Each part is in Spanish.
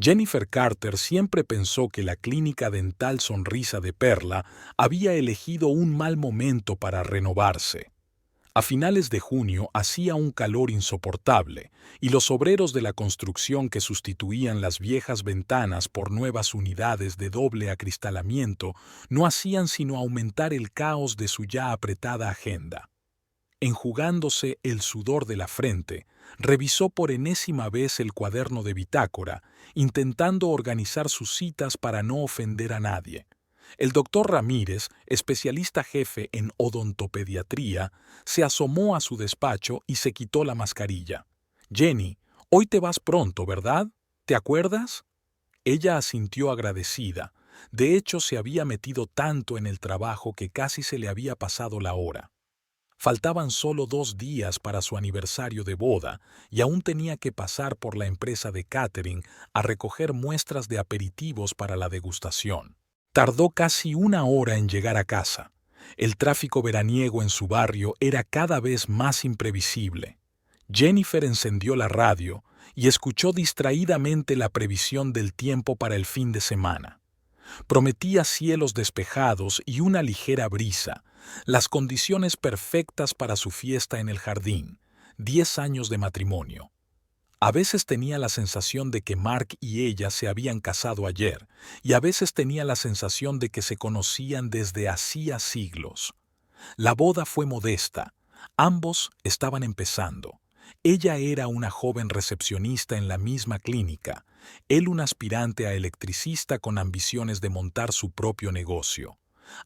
Jennifer Carter siempre pensó que la clínica dental Sonrisa de Perla había elegido un mal momento para renovarse. A finales de junio hacía un calor insoportable y los obreros de la construcción que sustituían las viejas ventanas por nuevas unidades de doble acristalamiento no hacían sino aumentar el caos de su ya apretada agenda. Enjugándose el sudor de la frente, revisó por enésima vez el cuaderno de bitácora, intentando organizar sus citas para no ofender a nadie. El doctor Ramírez, especialista jefe en odontopediatría, se asomó a su despacho y se quitó la mascarilla. «Jenny, hoy te vas pronto, ¿verdad? ¿Te acuerdas?» Ella asintió agradecida. De hecho, se había metido tanto en el trabajo que casi se le había pasado la hora. Faltaban solo 2 días para su aniversario de boda y aún tenía que pasar por la empresa de catering a recoger muestras de aperitivos para la degustación. Tardó casi 1 hora en llegar a casa. El tráfico veraniego en su barrio era cada vez más imprevisible. Jennifer encendió la radio y escuchó distraídamente la previsión del tiempo para el fin de semana. Prometía cielos despejados y una ligera brisa, las condiciones perfectas para su fiesta en el jardín, 10 años de matrimonio. A veces tenía la sensación de que Mark y ella se habían casado ayer, y a veces tenía la sensación de que se conocían desde hacía siglos. La boda fue modesta. Ambos estaban empezando. Ella era una joven recepcionista en la misma clínica, él un aspirante a electricista con ambiciones de montar su propio negocio.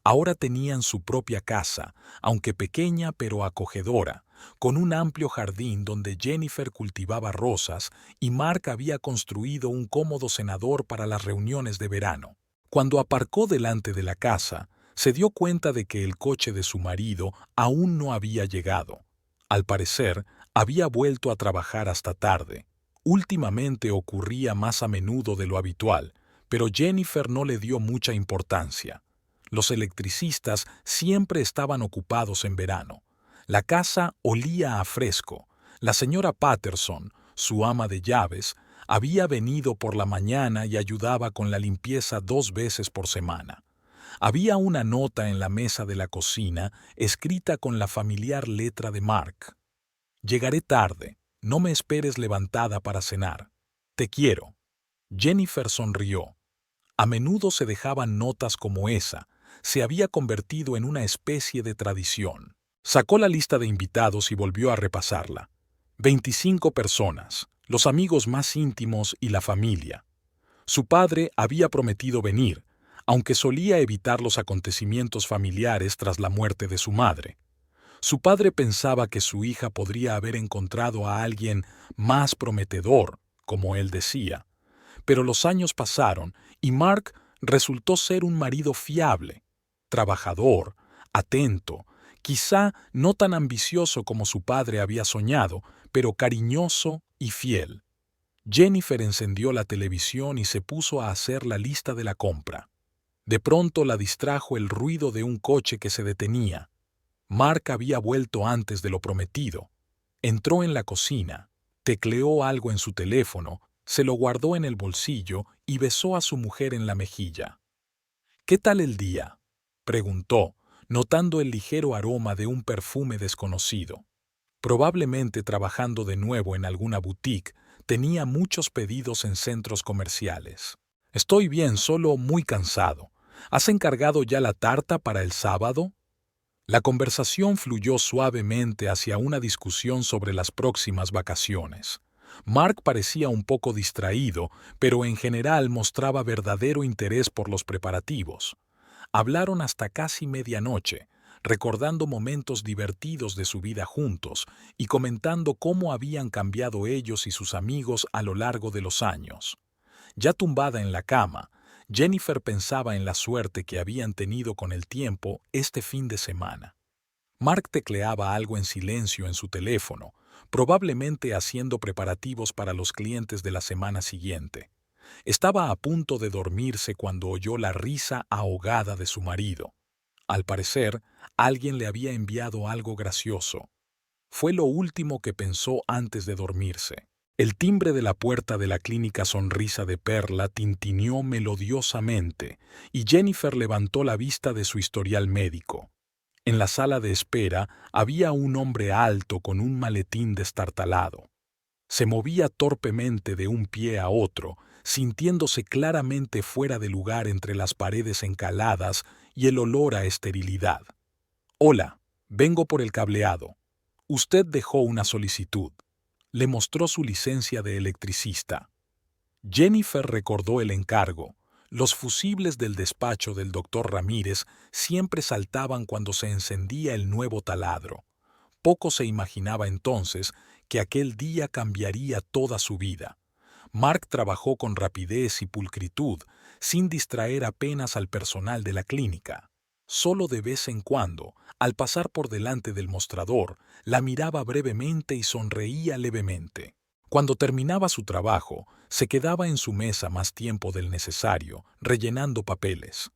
Ahora tenían su propia casa, aunque pequeña pero acogedora, con un amplio jardín donde Jennifer cultivaba rosas y Mark había construido un cómodo cenador para las reuniones de verano. Cuando aparcó delante de la casa, se dio cuenta de que el coche de su marido aún no había llegado. Al parecer, había vuelto a trabajar hasta tarde. Últimamente ocurría más a menudo de lo habitual, pero Jennifer no le dio mucha importancia. Los electricistas siempre estaban ocupados en verano. La casa olía a fresco. La señora Patterson, su ama de llaves, había venido por la mañana y ayudaba con la limpieza 2 veces por semana. Había una nota en la mesa de la cocina escrita con la familiar letra de Mark. «Llegaré tarde. No me esperes levantada para cenar. Te quiero». Jennifer sonrió. A menudo se dejaban notas como esa. Se había convertido en una especie de tradición. Sacó la lista de invitados y volvió a repasarla. 25 personas, los amigos más íntimos y la familia. Su padre había prometido venir, aunque solía evitar los acontecimientos familiares tras la muerte de su madre. Su padre pensaba que su hija podría haber encontrado a alguien más prometedor, como él decía. Pero los años pasaron y Mark resultó ser un marido fiable, trabajador, atento, quizá no tan ambicioso como su padre había soñado, pero cariñoso y fiel. Jennifer encendió la televisión y se puso a hacer la lista de la compra. De pronto la distrajo el ruido de un coche que se detenía. Mark había vuelto antes de lo prometido. Entró en la cocina, tecleó algo en su teléfono, se lo guardó en el bolsillo y besó a su mujer en la mejilla. «¿Qué tal el día?», preguntó, notando el ligero aroma de un perfume desconocido. Probablemente trabajando de nuevo en alguna boutique, tenía muchos pedidos en centros comerciales. «Estoy bien, solo muy cansado. ¿Has encargado ya la tarta para el sábado?». La conversación fluyó suavemente hacia una discusión sobre las próximas vacaciones. Mark parecía un poco distraído, pero en general mostraba verdadero interés por los preparativos. Hablaron hasta casi medianoche, recordando momentos divertidos de su vida juntos y comentando cómo habían cambiado ellos y sus amigos a lo largo de los años. Ya tumbada en la cama, Jennifer pensaba en la suerte que habían tenido con el tiempo este fin de semana. Mark tecleaba algo en silencio en su teléfono, probablemente haciendo preparativos para los clientes de la semana siguiente. Estaba a punto de dormirse cuando oyó la risa ahogada de su marido. Al parecer, alguien le había enviado algo gracioso. Fue lo último que pensó antes de dormirse. El timbre de la puerta de la clínica Sonrisa de Perla tintineó melodiosamente y Jennifer levantó la vista de su historial médico. En la sala de espera había un hombre alto con un maletín destartalado. Se movía torpemente de un pie a otro, sintiéndose claramente fuera de lugar entre las paredes encaladas y el olor a esterilidad. «Hola, vengo por el cableado. Usted dejó una solicitud». Le mostró su licencia de electricista. Jennifer recordó el encargo. Los fusibles del despacho del doctor Ramírez siempre saltaban cuando se encendía el nuevo taladro. Poco se imaginaba entonces que aquel día cambiaría toda su vida. Mark trabajó con rapidez y pulcritud, sin distraer apenas al personal de la clínica. Solo de vez en cuando, al pasar por delante del mostrador, la miraba brevemente y sonreía levemente. Cuando terminaba su trabajo, se quedaba en su mesa más tiempo del necesario, rellenando papeles.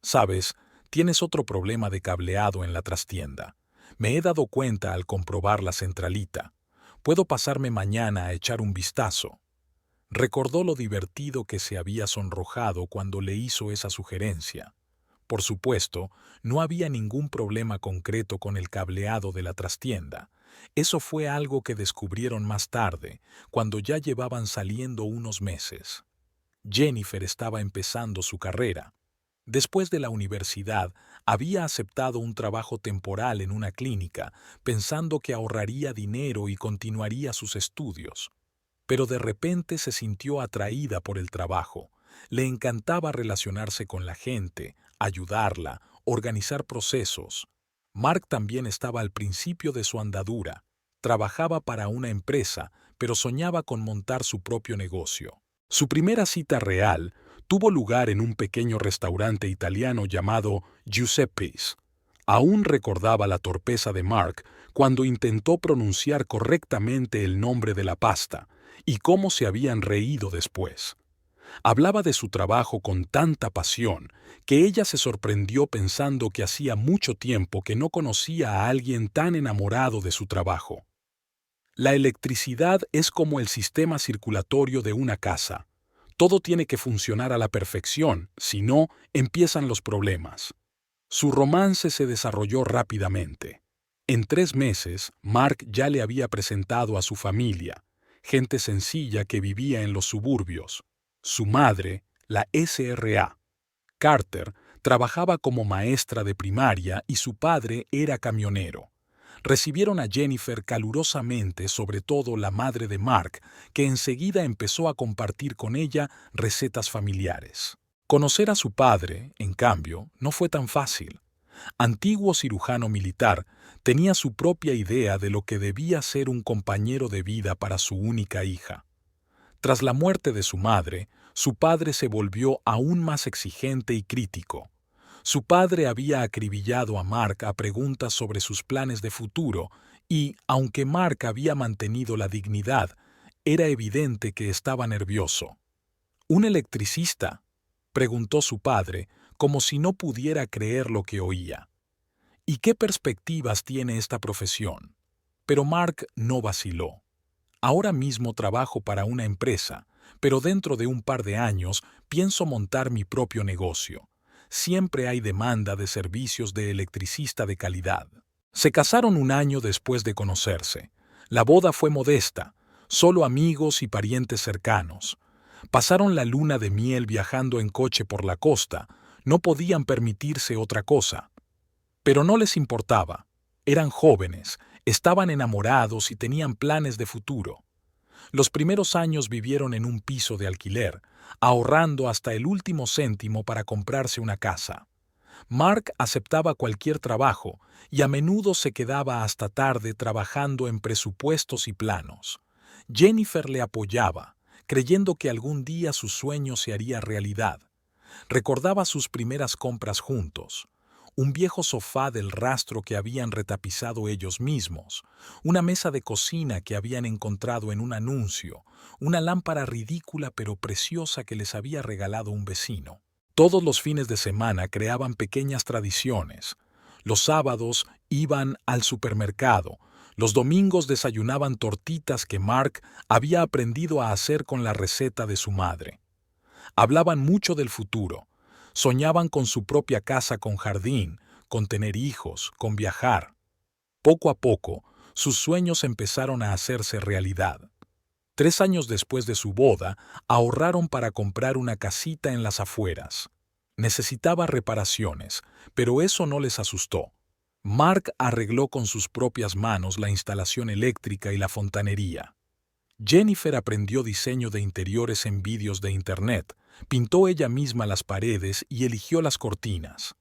«Sabes, tienes otro problema de cableado en la trastienda. Me he dado cuenta al comprobar la centralita. Puedo pasarme mañana a echar un vistazo». Recordó lo divertido que se había sonrojado cuando le hizo esa sugerencia. Por supuesto, no había ningún problema concreto con el cableado de la trastienda. Eso fue algo que descubrieron más tarde, cuando ya llevaban saliendo unos meses. Jennifer estaba empezando su carrera. Después de la universidad, había aceptado un trabajo temporal en una clínica, pensando que ahorraría dinero y continuaría sus estudios. Pero de repente se sintió atraída por el trabajo. Le encantaba relacionarse con la gente, ayudarla, organizar procesos. Mark también estaba al principio de su andadura. Trabajaba para una empresa, pero soñaba con montar su propio negocio. Su primera cita real tuvo lugar en un pequeño restaurante italiano llamado Giuseppe's. Aún recordaba la torpeza de Mark cuando intentó pronunciar correctamente el nombre de la pasta y cómo se habían reído después. Hablaba de su trabajo con tanta pasión que ella se sorprendió pensando que hacía mucho tiempo que no conocía a alguien tan enamorado de su trabajo. La electricidad es como el sistema circulatorio de una casa. Todo tiene que funcionar a la perfección, si no, empiezan los problemas. Su romance se desarrolló rápidamente. En 3 meses, Mark ya le había presentado a su familia, gente sencilla que vivía en los suburbios. Su madre, la SRA. Carter trabajaba como maestra de primaria y su padre era camionero. Recibieron a Jennifer calurosamente, sobre todo la madre de Mark, que enseguida empezó a compartir con ella recetas familiares. Conocer a su padre, en cambio, no fue tan fácil. Antiguo cirujano militar, tenía su propia idea de lo que debía ser un compañero de vida para su única hija. Tras la muerte de su madre, su padre se volvió aún más exigente y crítico. Su padre había acribillado a Mark a preguntas sobre sus planes de futuro y, aunque Mark había mantenido la dignidad, era evidente que estaba nervioso. «¿Un electricista?», preguntó su padre, como si no pudiera creer lo que oía. «¿Y qué perspectivas tiene esta profesión?». Pero Mark no vaciló. «Ahora mismo trabajo para una empresa, pero dentro de un par de años pienso montar mi propio negocio. Siempre hay demanda de servicios de electricista de calidad». Se casaron un año después de conocerse. La boda fue modesta, solo amigos y parientes cercanos. Pasaron la luna de miel viajando en coche por la costa. No podían permitirse otra cosa. Pero no les importaba. Eran jóvenes, estaban enamorados y tenían planes de futuro. Los primeros años vivieron en un piso de alquiler, ahorrando hasta el último céntimo para comprarse una casa. Mark aceptaba cualquier trabajo y a menudo se quedaba hasta tarde trabajando en presupuestos y planos. Jennifer le apoyaba, creyendo que algún día su sueño se haría realidad. Recordaba sus primeras compras juntos. Un viejo sofá del rastro que habían retapizado ellos mismos, una mesa de cocina que habían encontrado en un anuncio, una lámpara ridícula pero preciosa que les había regalado un vecino. Todos los fines de semana creaban pequeñas tradiciones. Los sábados iban al supermercado, Los domingos desayunaban tortitas que Mark había aprendido a hacer con la receta de su madre. Hablaban mucho del futuro. Soñaban con su propia casa con jardín, con tener hijos, con viajar. Poco a poco, sus sueños empezaron a hacerse realidad. 3 años después de su boda, ahorraron para comprar una casita en las afueras. Necesitaba reparaciones, pero eso no les asustó. Mark arregló con sus propias manos la instalación eléctrica y la fontanería. Jennifer aprendió diseño de interiores en vídeos de internet, pintó ella misma las paredes y eligió las cortinas.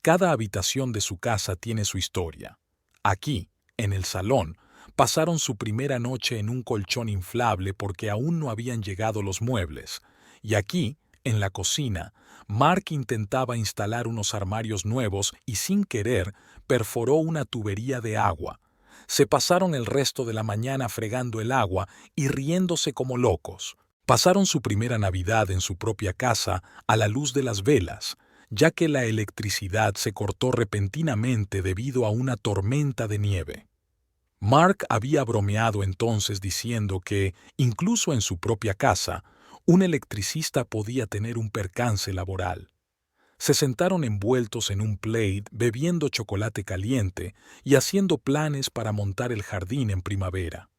Cada habitación de su casa tiene su historia. Aquí, en el salón, pasaron su primera noche en un colchón inflable porque aún no habían llegado los muebles, y aquí, en la cocina, Mark intentaba instalar unos armarios nuevos y sin querer perforó una tubería de agua. Se pasaron el resto de la mañana fregando el agua y riéndose como locos. Pasaron su primera Navidad en su propia casa a la luz de las velas, ya que la electricidad se cortó repentinamente debido a una tormenta de nieve. Mark había bromeado entonces diciendo que, incluso en su propia casa, un electricista podía tener un percance laboral. Se sentaron envueltos en un plaid bebiendo chocolate caliente y haciendo planes para montar el jardín en primavera.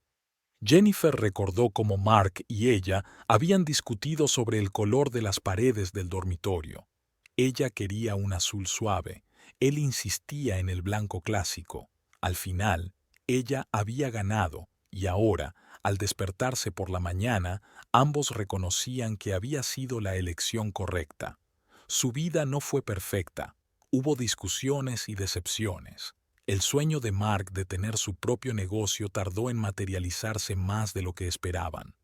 Jennifer recordó cómo Mark y ella habían discutido sobre el color de las paredes del dormitorio. Ella quería un azul suave, él insistía en el blanco clásico. Al final, ella había ganado y ahora, al despertarse por la mañana, ambos reconocían que había sido la elección correcta. Su vida no fue perfecta, hubo discusiones y decepciones. El sueño de Mark de tener su propio negocio tardó en materializarse más de lo que esperaban.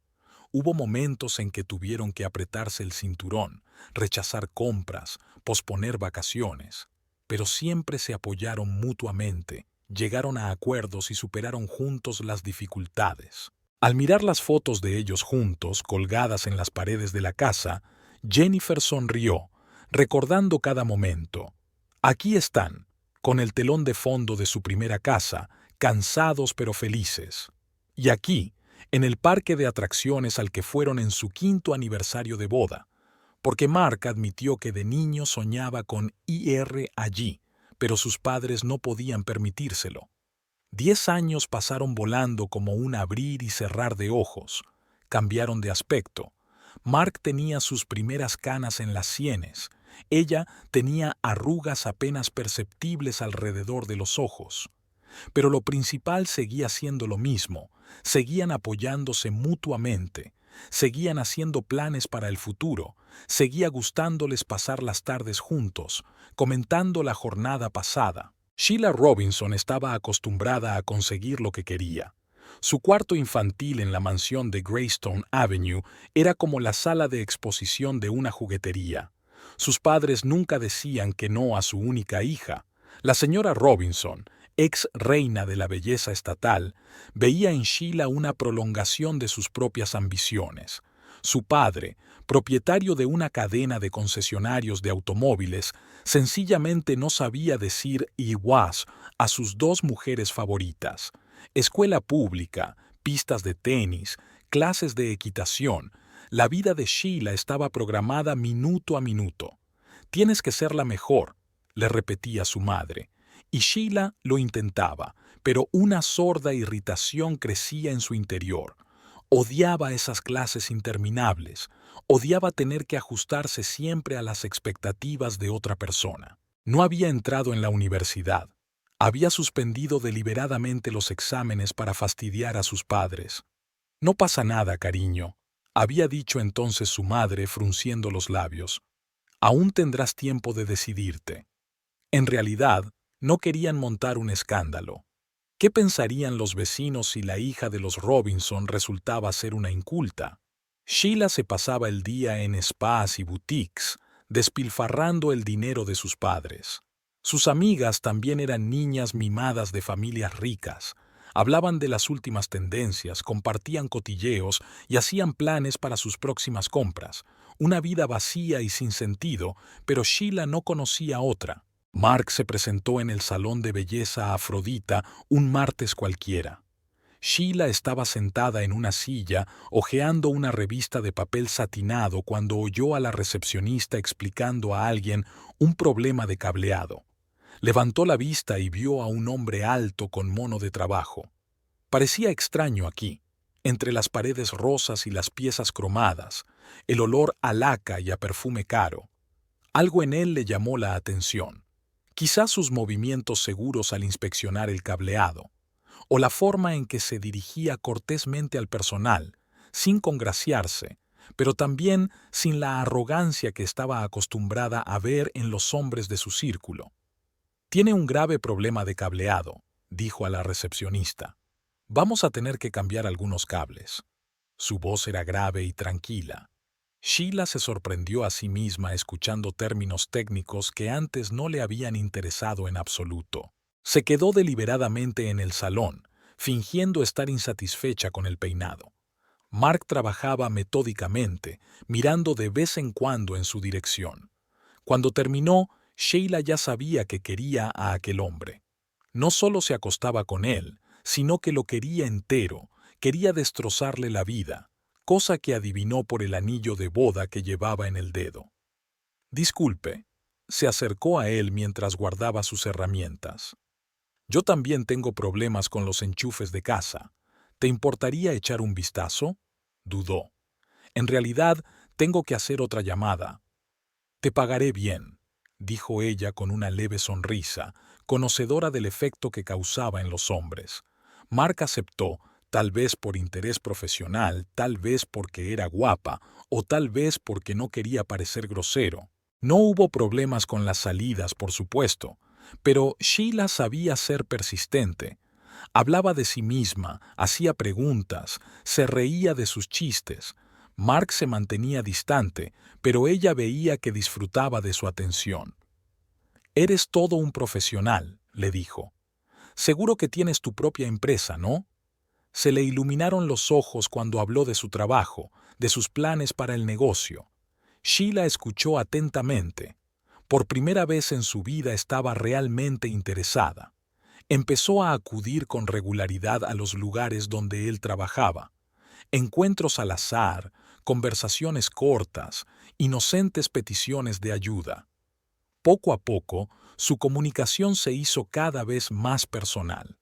Hubo momentos en que tuvieron que apretarse el cinturón, rechazar compras, posponer vacaciones, pero siempre se apoyaron mutuamente, llegaron a acuerdos y superaron juntos las dificultades. Al mirar las fotos de ellos juntos, colgadas en las paredes de la casa, Jennifer sonrió, recordando cada momento. Aquí están, con el telón de fondo de su primera casa, cansados pero felices. Y aquí, en el parque de atracciones al que fueron en su 5º aniversario de boda, porque Mark admitió que de niño soñaba con ir allí, pero sus padres no podían permitírselo. 10 años pasaron volando como un abrir y cerrar de ojos. Cambiaron de aspecto. Mark tenía sus primeras canas en las sienes. Ella tenía arrugas apenas perceptibles alrededor de los ojos. Pero lo principal seguía siendo lo mismo. Seguían apoyándose mutuamente. Seguían haciendo planes para el futuro. Seguía gustándoles pasar las tardes juntos, comentando la jornada pasada. Sheila Robinson estaba acostumbrada a conseguir lo que quería. Su cuarto infantil en la mansión de Greystone Avenue era como la sala de exposición de una juguetería. Sus padres nunca decían que no a su única hija. La señora Robinson, ex reina de la belleza estatal, veía en Sheila una prolongación de sus propias ambiciones. Su padre, propietario de una cadena de concesionarios de automóviles, sencillamente no sabía decir "was" a sus 2 mujeres favoritas. Escuela pública, pistas de tenis, clases de equitación. La vida de Sheila estaba programada minuto a minuto. «Tienes que ser la mejor», le repetía su madre. Y Sheila lo intentaba, pero una sorda irritación crecía en su interior. Odiaba esas clases interminables, odiaba tener que ajustarse siempre a las expectativas de otra persona. No había entrado en la universidad. Había suspendido deliberadamente los exámenes para fastidiar a sus padres. «No pasa nada, cariño», había dicho entonces su madre frunciendo los labios. «Aún tendrás tiempo de decidirte». En realidad, no querían montar un escándalo. ¿Qué pensarían los vecinos si la hija de los Robinson resultaba ser una inculta? Sheila se pasaba el día en spas y boutiques, despilfarrando el dinero de sus padres. Sus amigas también eran niñas mimadas de familias ricas. Hablaban de las últimas tendencias, compartían cotilleos y hacían planes para sus próximas compras. Una vida vacía y sin sentido, pero Sheila no conocía otra. Mark se presentó en el salón de belleza Afrodita un martes cualquiera. Sheila estaba sentada en una silla, hojeando una revista de papel satinado cuando oyó a la recepcionista explicando a alguien un problema de cableado. Levantó la vista y vio a un hombre alto con mono de trabajo. Parecía extraño aquí, entre las paredes rosas y las piezas cromadas, el olor a laca y a perfume caro. Algo en él le llamó la atención. Quizás sus movimientos seguros al inspeccionar el cableado, o la forma en que se dirigía cortésmente al personal, sin congraciarse, pero también sin la arrogancia que estaba acostumbrada a ver en los hombres de su círculo. «Tiene un grave problema de cableado», dijo a la recepcionista. «Vamos a tener que cambiar algunos cables». Su voz era grave y tranquila. Sheila se sorprendió a sí misma escuchando términos técnicos que antes no le habían interesado en absoluto. Se quedó deliberadamente en el salón, fingiendo estar insatisfecha con el peinado. Mark trabajaba metódicamente, mirando de vez en cuando en su dirección. Cuando terminó, Sheila ya sabía que quería a aquel hombre. No solo se acostaba con él, sino que lo quería entero, quería destrozarle la vida, cosa que adivinó por el anillo de boda que llevaba en el dedo. «Disculpe», se acercó a él mientras guardaba sus herramientas. «Yo también tengo problemas con los enchufes de casa. ¿Te importaría echar un vistazo?». Dudó. «En realidad, tengo que hacer otra llamada». «Te pagaré bien», dijo ella con una leve sonrisa, conocedora del efecto que causaba en los hombres. Mark aceptó, tal vez por interés profesional, tal vez porque era guapa, o tal vez porque no quería parecer grosero. No hubo problemas con las salidas, por supuesto, pero Sheila sabía ser persistente. Hablaba de sí misma, hacía preguntas, se reía de sus chistes. Mark se mantenía distante, pero ella veía que disfrutaba de su atención. «Eres todo un profesional», le dijo. «Seguro que tienes tu propia empresa, ¿no?». Se le iluminaron los ojos cuando habló de su trabajo, de sus planes para el negocio. Sheila escuchó atentamente. Por primera vez en su vida estaba realmente interesada. Empezó a acudir con regularidad a los lugares donde él trabajaba. Encuentros al azar, conversaciones cortas, inocentes peticiones de ayuda. Poco a poco, su comunicación se hizo cada vez más personal.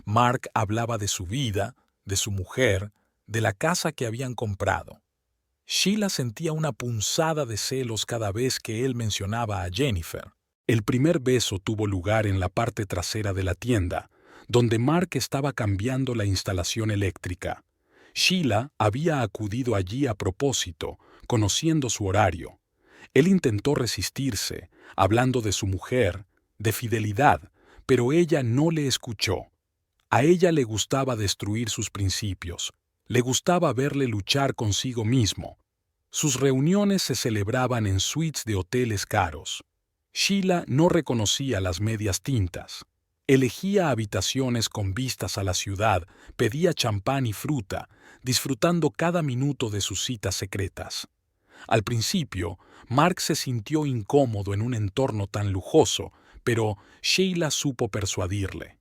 Mark hablaba de su vida, de su mujer, de la casa que habían comprado. Sheila sentía una punzada de celos cada vez que él mencionaba a Jennifer. El primer beso tuvo lugar en la parte trasera de la tienda, donde Mark estaba cambiando la instalación eléctrica. Sheila había acudido allí a propósito, conociendo su horario. Él intentó resistirse, hablando de su mujer, de fidelidad, pero ella no le escuchó. A ella le gustaba destruir sus principios, le gustaba verle luchar consigo mismo. Sus reuniones se celebraban en suites de hoteles caros. Sheila no reconocía las medias tintas. Elegía habitaciones con vistas a la ciudad, pedía champán y fruta, disfrutando cada minuto de sus citas secretas. Al principio, Mark se sintió incómodo en un entorno tan lujoso, pero Sheila supo persuadirle.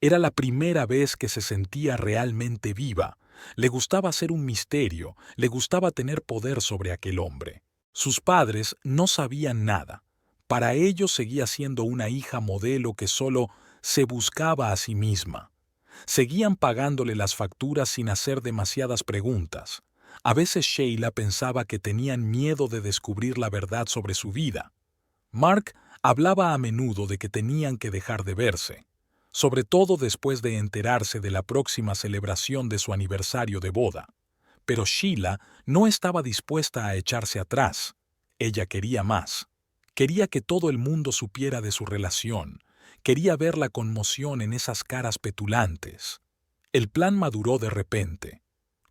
Era la primera vez que se sentía realmente viva. Le gustaba ser un misterio, le gustaba tener poder sobre aquel hombre. Sus padres no sabían nada. Para ellos seguía siendo una hija modelo que solo se buscaba a sí misma. Seguían pagándole las facturas sin hacer demasiadas preguntas. A veces Sheila pensaba que tenían miedo de descubrir la verdad sobre su vida. Mark hablaba a menudo de que tenían que dejar de verse, sobre todo después de enterarse de la próxima celebración de su aniversario de boda. Pero Sheila no estaba dispuesta a echarse atrás. Ella quería más. Quería que todo el mundo supiera de su relación. Quería ver la conmoción en esas caras petulantes. El plan maduró de repente.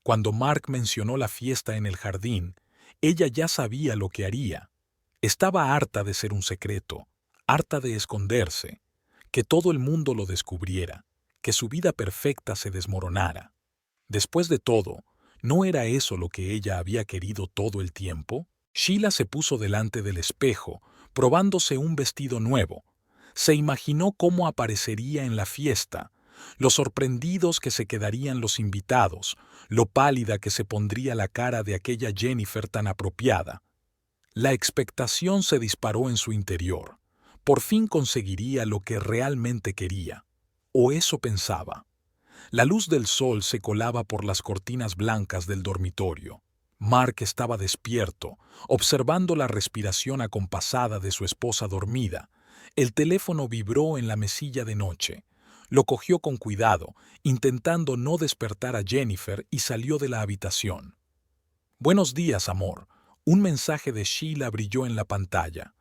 Cuando Mark mencionó la fiesta en el jardín, ella ya sabía lo que haría. Estaba harta de ser un secreto, harta de esconderse, que todo el mundo lo descubriera, que su vida perfecta se desmoronara. Después de todo, ¿no era eso lo que ella había querido todo el tiempo? Sheila se puso delante del espejo, probándose un vestido nuevo. Se imaginó cómo aparecería en la fiesta, lo sorprendidos que se quedarían los invitados, lo pálida que se pondría la cara de aquella Jennifer tan apropiada. La expectación se disparó en su interior. Por fin conseguiría lo que realmente quería. O eso pensaba. La luz del sol se colaba por las cortinas blancas del dormitorio. Mark estaba despierto, observando la respiración acompasada de su esposa dormida. El teléfono vibró en la mesilla de noche. Lo cogió con cuidado, intentando no despertar a Jennifer, y salió de la habitación. «Buenos días, amor». Un mensaje de Sheila brilló en la pantalla.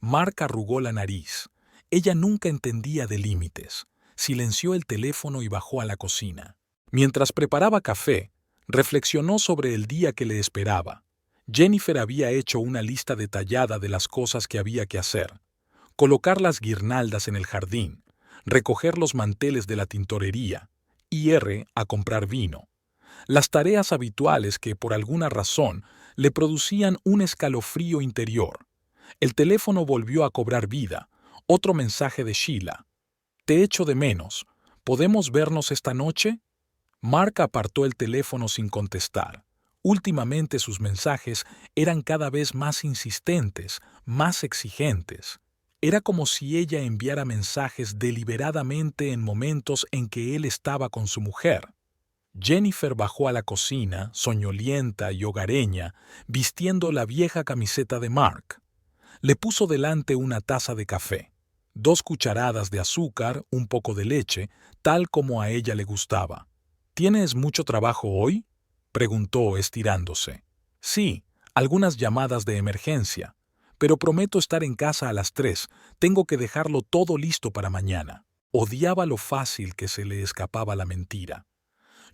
Mark arrugó la nariz. Ella nunca entendía de límites. Silenció el teléfono y bajó a la cocina. Mientras preparaba café, reflexionó sobre el día que le esperaba. Jennifer había hecho una lista detallada de las cosas que había que hacer. Colocar las guirnaldas en el jardín, recoger los manteles de la tintorería, ir a comprar vino. Las tareas habituales que, por alguna razón, le producían un escalofrío interior. El teléfono volvió a cobrar vida. Otro mensaje de Sheila. «Te echo de menos. ¿Podemos vernos esta noche?» Mark apartó el teléfono sin contestar. Últimamente sus mensajes eran cada vez más insistentes, más exigentes. Era como si ella enviara mensajes deliberadamente en momentos en que él estaba con su mujer. Jennifer bajó a la cocina, soñolienta y hogareña, vistiendo la vieja camiseta de Mark. Le puso delante una taza de café, 2 cucharadas de azúcar, un poco de leche, tal como a ella le gustaba. «¿Tienes mucho trabajo hoy?», preguntó estirándose. «Sí, algunas llamadas de emergencia, pero prometo estar en casa a las 3. Tengo que dejarlo todo listo para mañana». Odiaba lo fácil que se le escapaba la mentira.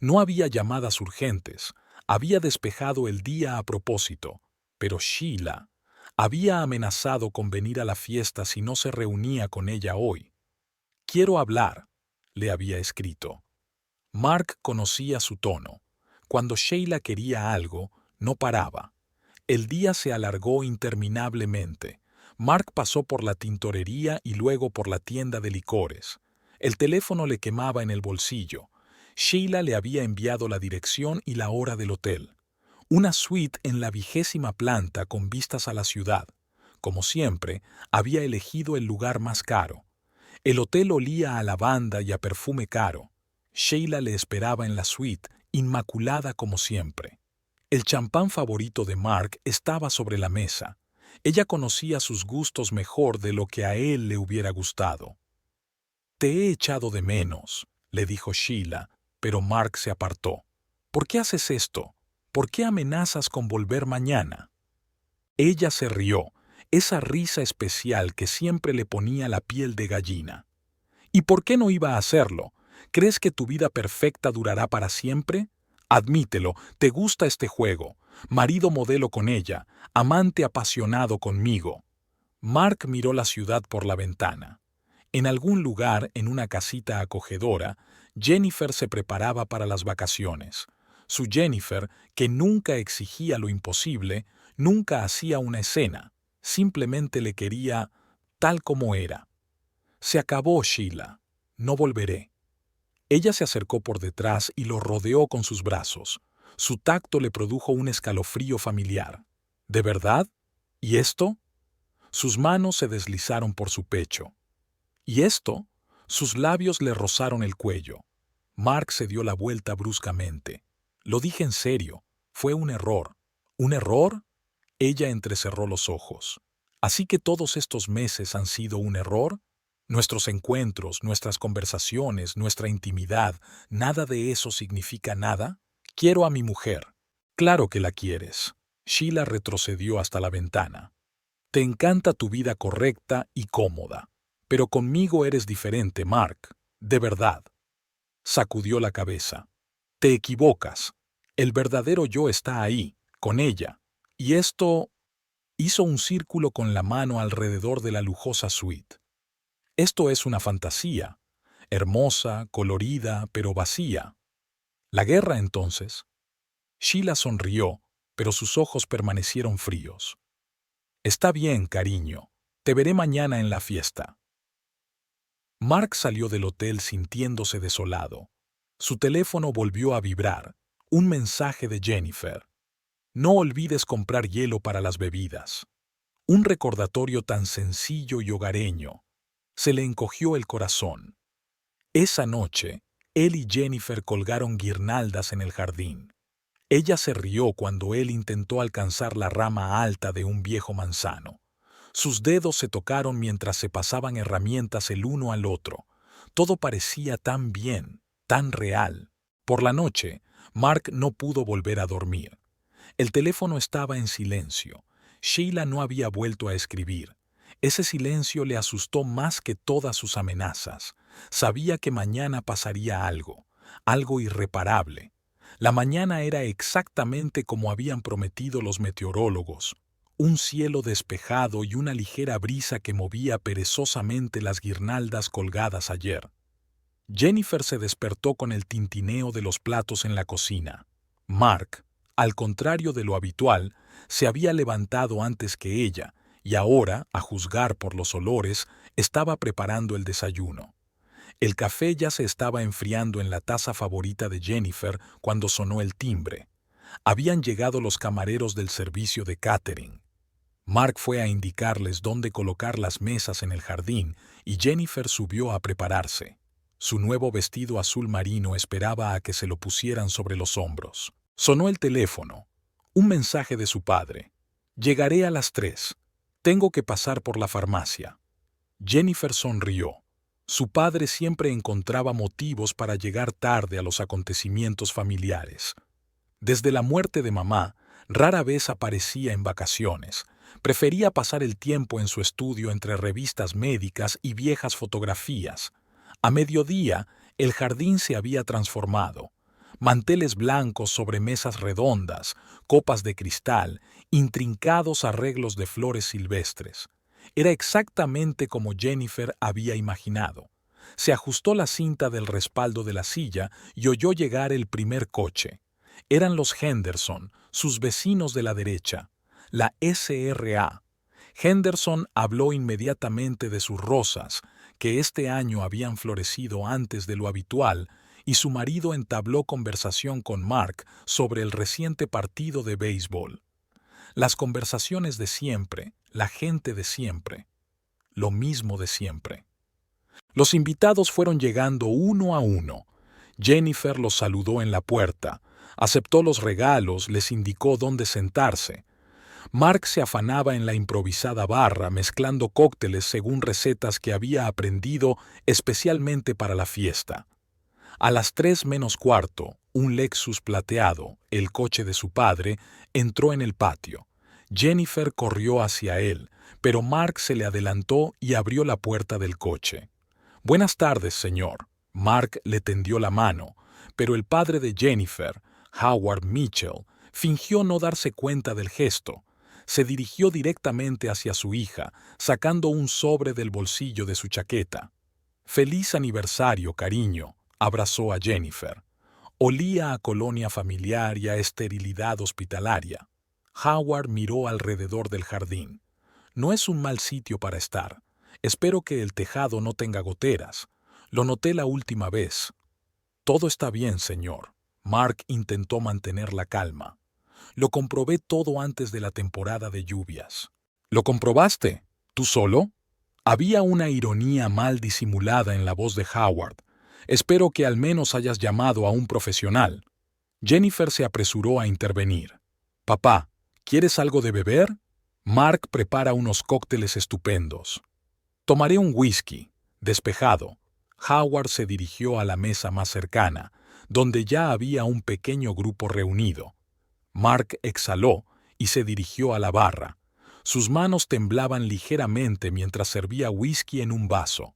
No había llamadas urgentes, había despejado el día a propósito, pero Sheila había amenazado con venir a la fiesta si no se reunía con ella hoy. «Quiero hablar», le había escrito. Mark conocía su tono. Cuando Sheila quería algo, no paraba. El día se alargó interminablemente. Mark pasó por la tintorería y luego por la tienda de licores. El teléfono le quemaba en el bolsillo. Sheila le había enviado la dirección y la hora del hotel. Una suite en la 20ª planta con vistas a la ciudad. Como siempre, había elegido el lugar más caro. El hotel olía a lavanda y a perfume caro. Sheila le esperaba en la suite, inmaculada como siempre. El champán favorito de Mark estaba sobre la mesa. Ella conocía sus gustos mejor de lo que a él le hubiera gustado. «Te he echado de menos», le dijo Sheila, pero Mark se apartó. «¿Por qué haces esto? ¿Por qué amenazas con volver mañana?» Ella se rió, esa risa especial que siempre le ponía la piel de gallina. «¿Y por qué no iba a hacerlo? ¿Crees que tu vida perfecta durará para siempre? Admítelo, te gusta este juego. Marido modelo con ella, amante apasionado conmigo». Mark miró la ciudad por la ventana. En algún lugar, en una casita acogedora, Jennifer se preparaba para las vacaciones. Su Jennifer, que nunca exigía lo imposible, nunca hacía una escena, simplemente le quería tal como era. «Se acabó, Sheila. No volveré». Ella se acercó por detrás y lo rodeó con sus brazos. Su tacto le produjo un escalofrío familiar. «¿De verdad? ¿Y esto?» Sus manos se deslizaron por su pecho. «¿Y esto?» Sus labios le rozaron el cuello. Mark se dio la vuelta bruscamente. «Lo dije en serio. Fue un error». «¿Un error?» Ella entrecerró los ojos. «¿Así que todos estos meses han sido un error? Nuestros encuentros, nuestras conversaciones, nuestra intimidad, ¿nada de eso significa nada? Quiero a mi mujer». «Claro que la quieres». Sheila retrocedió hasta la ventana. «Te encanta tu vida correcta y cómoda. Pero conmigo eres diferente, Mark. De verdad». Sacudió la cabeza. «Te equivocas. El verdadero yo está ahí, con ella. Y esto...» Hizo un círculo con la mano alrededor de la lujosa suite. «Esto es una fantasía. Hermosa, colorida, pero vacía. ¿La guerra, entonces?» Sheila sonrió, pero sus ojos permanecieron fríos. «Está bien, cariño. Te veré mañana en la fiesta». Mark salió del hotel sintiéndose desolado. Su teléfono volvió a vibrar. Un mensaje de Jennifer. No olvides comprar hielo para las bebidas. Un recordatorio tan sencillo y hogareño. Se le encogió el corazón. Esa noche, él y Jennifer colgaron guirnaldas en el jardín. Ella se rió cuando él intentó alcanzar la rama alta de un viejo manzano. Sus dedos se tocaron mientras se pasaban herramientas el uno al otro. Todo parecía tan bien, tan real. Por la noche, Mark no pudo volver a dormir. El teléfono estaba en silencio. Sheila no había vuelto a escribir. Ese silencio le asustó más que todas sus amenazas. Sabía que mañana pasaría algo, algo irreparable. La mañana era exactamente como habían prometido los meteorólogos. Un cielo despejado y una ligera brisa que movía perezosamente las guirnaldas colgadas ayer. Jennifer se despertó con el tintineo de los platos en la cocina. Mark, al contrario de lo habitual, se había levantado antes que ella y ahora, a juzgar por los olores, estaba preparando el desayuno. El café ya se estaba enfriando en la taza favorita de Jennifer cuando sonó el timbre. Habían llegado los camareros del servicio de catering. Mark fue a indicarles dónde colocar las mesas en el jardín y Jennifer subió a prepararse. Su nuevo vestido azul marino esperaba a que se lo pusieran sobre los hombros. Sonó el teléfono. Un mensaje de su padre. «Llegaré a las 3. Tengo que pasar por la farmacia». Jennifer sonrió. Su padre siempre encontraba motivos para llegar tarde a los acontecimientos familiares. Desde la muerte de mamá, rara vez aparecía en vacaciones. Prefería pasar el tiempo en su estudio entre revistas médicas y viejas fotografías. A mediodía, el jardín se había transformado. Manteles blancos sobre mesas redondas, copas de cristal, intrincados arreglos de flores silvestres. Era exactamente como Jennifer había imaginado. Se ajustó la cinta del respaldo de la silla y oyó llegar el primer coche. Eran los Henderson, sus vecinos de la derecha, la SRA. Henderson habló inmediatamente de sus rosas, que este año habían florecido antes de lo habitual, y su marido entabló conversación con Mark sobre el reciente partido de béisbol. Las conversaciones de siempre, la gente de siempre, lo mismo de siempre. Los invitados fueron llegando uno a uno. Jennifer los saludó en la puerta, aceptó los regalos, les indicó dónde sentarse. Mark se afanaba en la improvisada barra mezclando cócteles según recetas que había aprendido especialmente para la fiesta. A las 3 menos cuarto, un Lexus plateado, el coche de su padre, entró en el patio. Jennifer corrió hacia él, pero Mark se le adelantó y abrió la puerta del coche. «Buenas tardes, señor». Mark le tendió la mano, pero el padre de Jennifer, Howard Mitchell, fingió no darse cuenta del gesto. Se dirigió directamente hacia su hija, sacando un sobre del bolsillo de su chaqueta. «Feliz aniversario, cariño», abrazó a Jennifer. Olía a colonia familiar y a esterilidad hospitalaria. Howard miró alrededor del jardín. «No es un mal sitio para estar. Espero que el tejado no tenga goteras. Lo noté la última vez». «Todo está bien, señor». Mark intentó mantener la calma. «Lo comprobé todo antes de la temporada de lluvias». «¿Lo comprobaste? ¿Tú solo?» Había una ironía mal disimulada en la voz de Howard. «Espero que al menos hayas llamado a un profesional». Jennifer se apresuró a intervenir. «Papá, ¿quieres algo de beber?» Mark prepara unos cócteles estupendos. «Tomaré un whisky». Despejado, Howard se dirigió a la mesa más cercana, donde ya había un pequeño grupo reunido. Mark exhaló y se dirigió a la barra. Sus manos temblaban ligeramente mientras servía whisky en un vaso.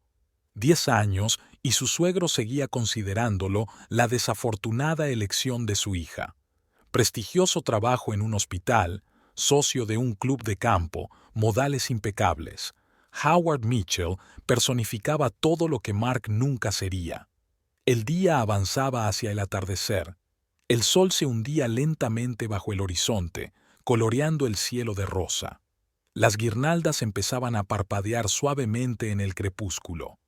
10 años y su suegro seguía considerándolo la desafortunada elección de su hija. Prestigioso trabajo en un hospital, socio de un club de campo, modales impecables. Howard Mitchell personificaba todo lo que Mark nunca sería. El día avanzaba hacia el atardecer. El sol se hundía lentamente bajo el horizonte, coloreando el cielo de rosa. Las guirnaldas empezaban a parpadear suavemente en el crepúsculo.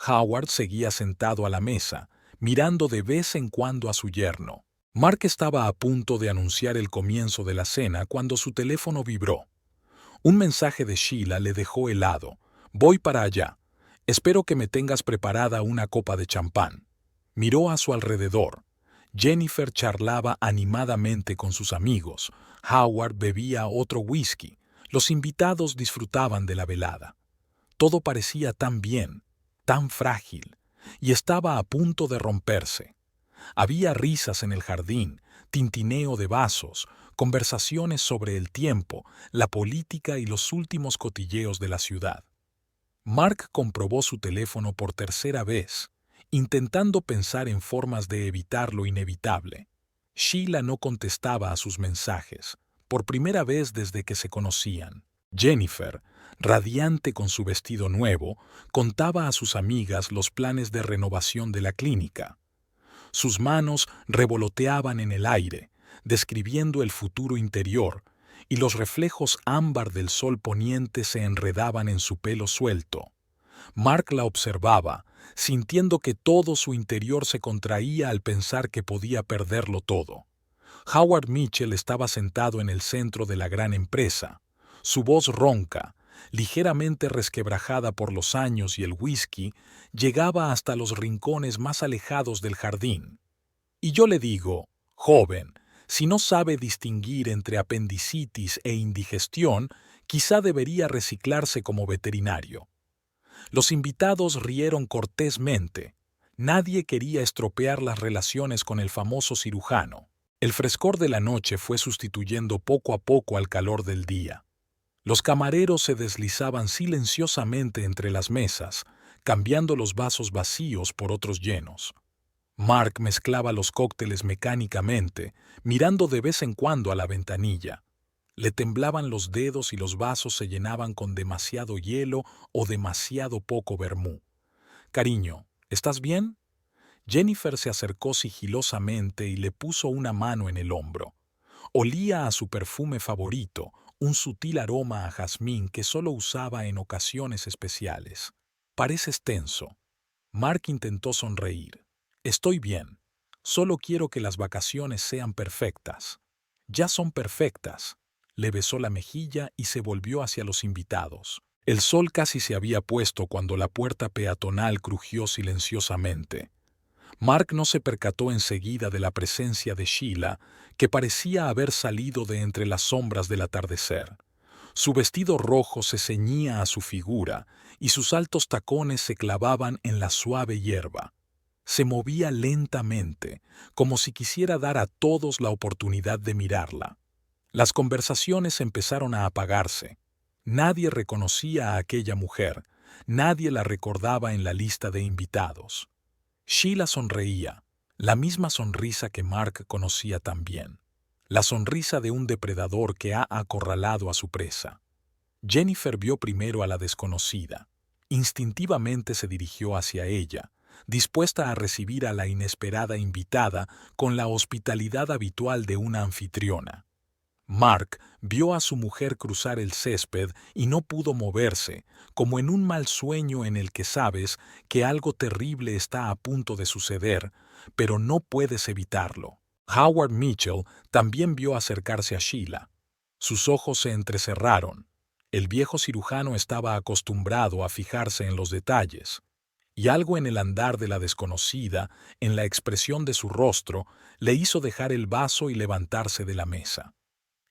Howard seguía sentado a la mesa, mirando de vez en cuando a su yerno. Mark estaba a punto de anunciar el comienzo de la cena cuando su teléfono vibró. Un mensaje de Sheila le dejó helado. «Voy para allá. Espero que me tengas preparada una copa de champán». Miró a su alrededor. Jennifer charlaba animadamente con sus amigos. Howard bebía otro whisky. Los invitados disfrutaban de la velada. Todo parecía tan bien, tan frágil, y estaba a punto de romperse. Había risas en el jardín, tintineo de vasos, conversaciones sobre el tiempo, la política y los últimos cotilleos de la ciudad. Mark comprobó su teléfono por tercera vez, intentando pensar en formas de evitar lo inevitable. Sheila no contestaba a sus mensajes, por primera vez desde que se conocían. Jennifer, radiante con su vestido nuevo, contaba a sus amigas los planes de renovación de la clínica. Sus manos revoloteaban en el aire, describiendo el futuro interior, y los reflejos ámbar del sol poniente se enredaban en su pelo suelto. Mark la observaba, sintiendo que todo su interior se contraía al pensar que podía perderlo todo. Howard Mitchell estaba sentado en el centro de la gran empresa. Su voz ronca, ligeramente resquebrajada por los años y el whisky, llegaba hasta los rincones más alejados del jardín. Y yo le digo, joven, si no sabe distinguir entre apendicitis e indigestión, quizá debería reciclarse como veterinario. Los invitados rieron cortésmente. Nadie quería estropear las relaciones con el famoso cirujano. El frescor de la noche fue sustituyendo poco a poco al calor del día. Los camareros se deslizaban silenciosamente entre las mesas, cambiando los vasos vacíos por otros llenos. Mark mezclaba los cócteles mecánicamente, mirando de vez en cuando a la ventanilla. Le temblaban los dedos y los vasos se llenaban con demasiado hielo o demasiado poco vermú. «Cariño, ¿estás bien?» Jennifer se acercó sigilosamente y le puso una mano en el hombro. Olía a su perfume favorito, un sutil aroma a jazmín que solo usaba en ocasiones especiales. «Pareces tenso». Mark intentó sonreír. «Estoy bien. Solo quiero que las vacaciones sean perfectas». «Ya son perfectas». Le besó la mejilla y se volvió hacia los invitados. El sol casi se había puesto cuando la puerta peatonal crujió silenciosamente. Mark no se percató enseguida de la presencia de Sheila, que parecía haber salido de entre las sombras del atardecer. Su vestido rojo se ceñía a su figura y sus altos tacones se clavaban en la suave hierba. Se movía lentamente, como si quisiera dar a todos la oportunidad de mirarla. Las conversaciones empezaron a apagarse. Nadie reconocía a aquella mujer, nadie la recordaba en la lista de invitados. Sheila sonreía, la misma sonrisa que Mark conocía tan bien, la sonrisa de un depredador que ha acorralado a su presa. Jennifer vio primero a la desconocida. Instintivamente se dirigió hacia ella, dispuesta a recibir a la inesperada invitada con la hospitalidad habitual de una anfitriona. Mark vio a su mujer cruzar el césped y no pudo moverse, como en un mal sueño en el que sabes que algo terrible está a punto de suceder, pero no puedes evitarlo. Howard Mitchell también vio acercarse a Sheila. Sus ojos se entrecerraron. El viejo cirujano estaba acostumbrado a fijarse en los detalles, y algo en el andar de la desconocida, en la expresión de su rostro, le hizo dejar el vaso y levantarse de la mesa.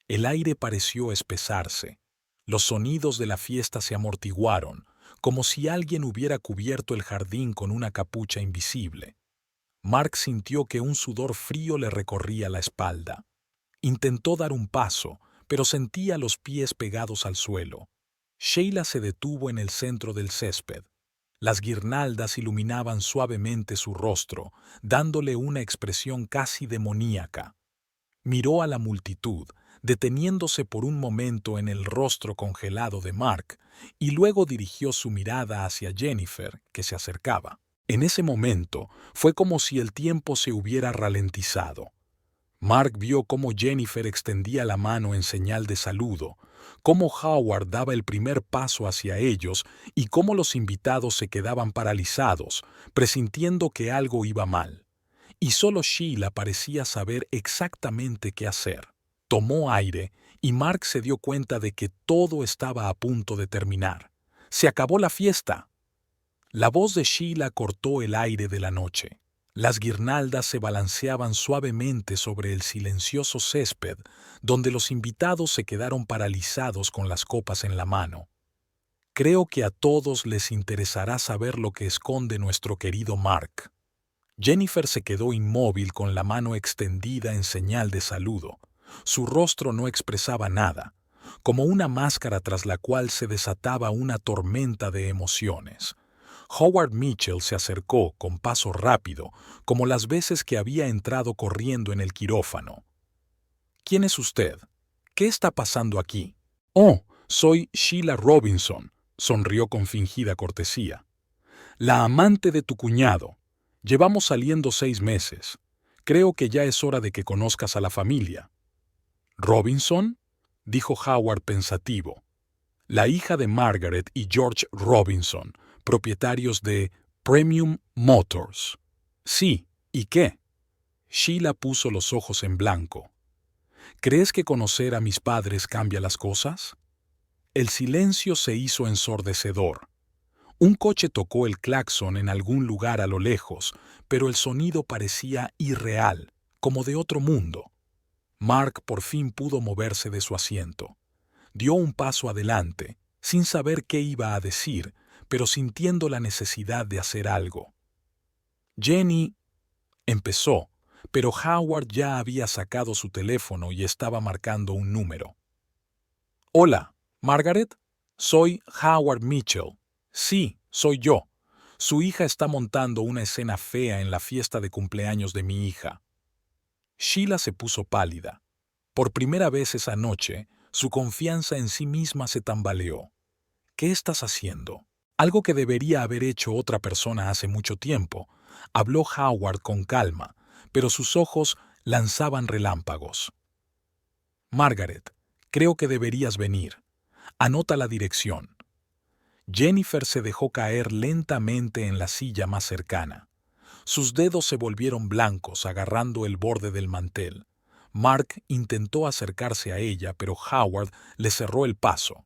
El aire pareció espesarse. Los sonidos de la fiesta se amortiguaron, como si alguien hubiera cubierto el jardín con una capucha invisible. Mark sintió que un sudor frío le recorría la espalda. Intentó dar un paso, pero sentía los pies pegados al suelo. Sheila se detuvo en el centro del césped. Las guirnaldas iluminaban suavemente su rostro, dándole una expresión casi demoníaca. Miró a la multitud, deteniéndose por un momento en el rostro congelado de Mark, y luego dirigió su mirada hacia Jennifer, que se acercaba. En ese momento fue como si el tiempo se hubiera ralentizado. Mark vio cómo Jennifer extendía la mano en señal de saludo, cómo Howard daba el primer paso hacia ellos y cómo los invitados se quedaban paralizados, presintiendo que algo iba mal. Y solo Sheila parecía saber exactamente qué hacer. Tomó aire y Mark se dio cuenta de que todo estaba a punto de terminar. ¡Se acabó la fiesta! La voz de Sheila cortó el aire de la noche. Las guirnaldas se balanceaban suavemente sobre el silencioso césped, donde los invitados se quedaron paralizados con las copas en la mano. Creo que a todos les interesará saber lo que esconde nuestro querido Mark. Jennifer se quedó inmóvil con la mano extendida en señal de saludo. Su rostro no expresaba nada, como una máscara tras la cual se desataba una tormenta de emociones. Howard Mitchell se acercó con paso rápido, como las veces que había entrado corriendo en el quirófano. «¿Quién es usted? ¿Qué está pasando aquí?» «Oh, soy Sheila Robinson», sonrió con fingida cortesía. «La amante de tu cuñado. Llevamos saliendo 6 meses. Creo que ya es hora de que conozcas a la familia». «¿Robinson?», dijo Howard pensativo. «La hija de Margaret y George Robinson, propietarios de Premium Motors». «Sí, ¿y qué?». Sheila puso los ojos en blanco. «¿Crees que conocer a mis padres cambia las cosas?». El silencio se hizo ensordecedor. Un coche tocó el claxon en algún lugar a lo lejos, pero el sonido parecía irreal, como de otro mundo. Mark por fin pudo moverse de su asiento. Dio un paso adelante, sin saber qué iba a decir, pero sintiendo la necesidad de hacer algo. «Jenny», empezó, pero Howard ya había sacado su teléfono y estaba marcando un número. «Hola, Margaret, soy Howard Mitchell». «Sí, soy yo. Su hija está montando una escena fea en la fiesta de cumpleaños de mi hija». Sheila se puso pálida. Por primera vez esa noche, su confianza en sí misma se tambaleó. «¿Qué estás haciendo?». «Algo que debería haber hecho otra persona hace mucho tiempo», habló Howard con calma, pero sus ojos lanzaban relámpagos. «Margaret, creo que deberías venir. Anota la dirección». Jennifer se dejó caer lentamente en la silla más cercana. Sus dedos se volvieron blancos agarrando el borde del mantel. Mark intentó acercarse a ella, pero Howard le cerró el paso.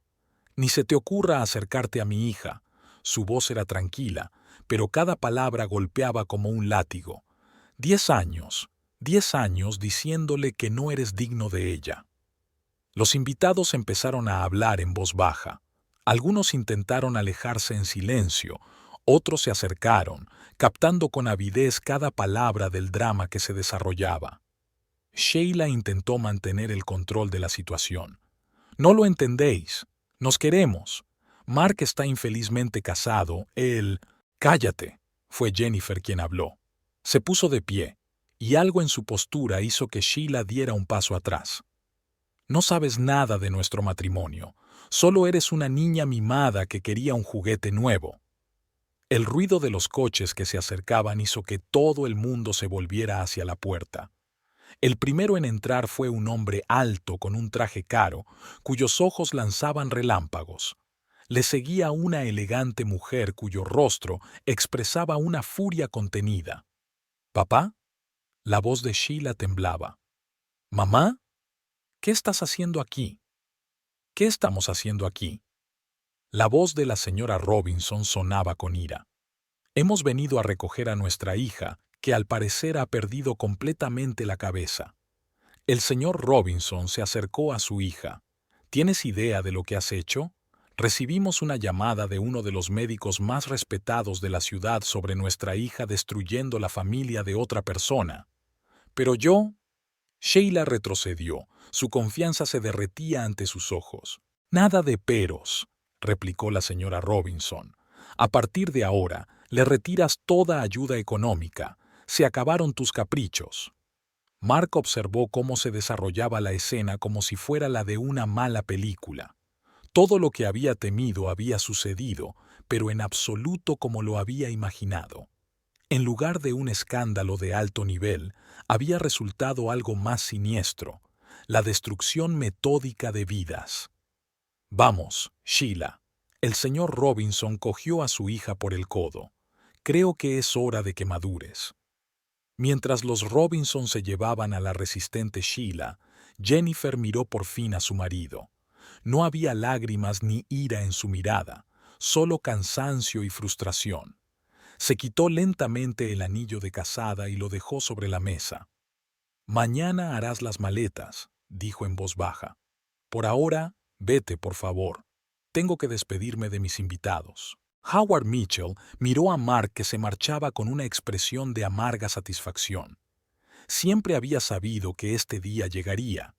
«Ni se te ocurra acercarte a mi hija». Su voz era tranquila, pero cada palabra golpeaba como un látigo. 10 años, 10 años diciéndole que no eres digno de ella. Los invitados empezaron a hablar en voz baja. Algunos intentaron alejarse en silencio, otros se acercaron, captando con avidez cada palabra del drama que se desarrollaba. Sheila intentó mantener el control de la situación. «No lo entendéis. Nos queremos. Mark está infelizmente casado. Él...». «Cállate», fue Jennifer quien habló. Se puso de pie, y algo en su postura hizo que Sheila diera un paso atrás. «No sabes nada de nuestro matrimonio. Solo eres una niña mimada que quería un juguete nuevo». El ruido de los coches que se acercaban hizo que todo el mundo se volviera hacia la puerta. El primero en entrar fue un hombre alto con un traje caro, cuyos ojos lanzaban relámpagos. Le seguía una elegante mujer cuyo rostro expresaba una furia contenida. «¿Papá?». La voz de Sheila temblaba. «¿Mamá? ¿Qué estás haciendo aquí?». «¿Qué estamos haciendo aquí?». La voz de la señora Robinson sonaba con ira. «Hemos venido a recoger a nuestra hija, que al parecer ha perdido completamente la cabeza». El señor Robinson se acercó a su hija. «¿Tienes idea de lo que has hecho? Recibimos una llamada de uno de los médicos más respetados de la ciudad sobre nuestra hija destruyendo la familia de otra persona. Pero yo...». Sheila retrocedió. Su confianza se derretía ante sus ojos. «Nada de peros», replicó la señora Robinson. «A partir de ahora, le retiras toda ayuda económica. Se acabaron tus caprichos». Mark observó cómo se desarrollaba la escena como si fuera la de una mala película. Todo lo que había temido había sucedido, pero en absoluto como lo había imaginado. En lugar de un escándalo de alto nivel, había resultado algo más siniestro, la destrucción metódica de vidas. Vamos, Sheila. El señor Robinson cogió a su hija por el codo. Creo que es hora de que madures. Mientras los Robinson se llevaban a la resistente Sheila, Jennifer miró por fin a su marido. No había lágrimas ni ira en su mirada, solo cansancio y frustración. Se quitó lentamente el anillo de casada y lo dejó sobre la mesa. «Mañana harás las maletas», dijo en voz baja. «Por ahora, vete, por favor. Tengo que despedirme de mis invitados». Howard Mitchell miró a Mark, que se marchaba con una expresión de amarga satisfacción. Siempre había sabido que este día llegaría.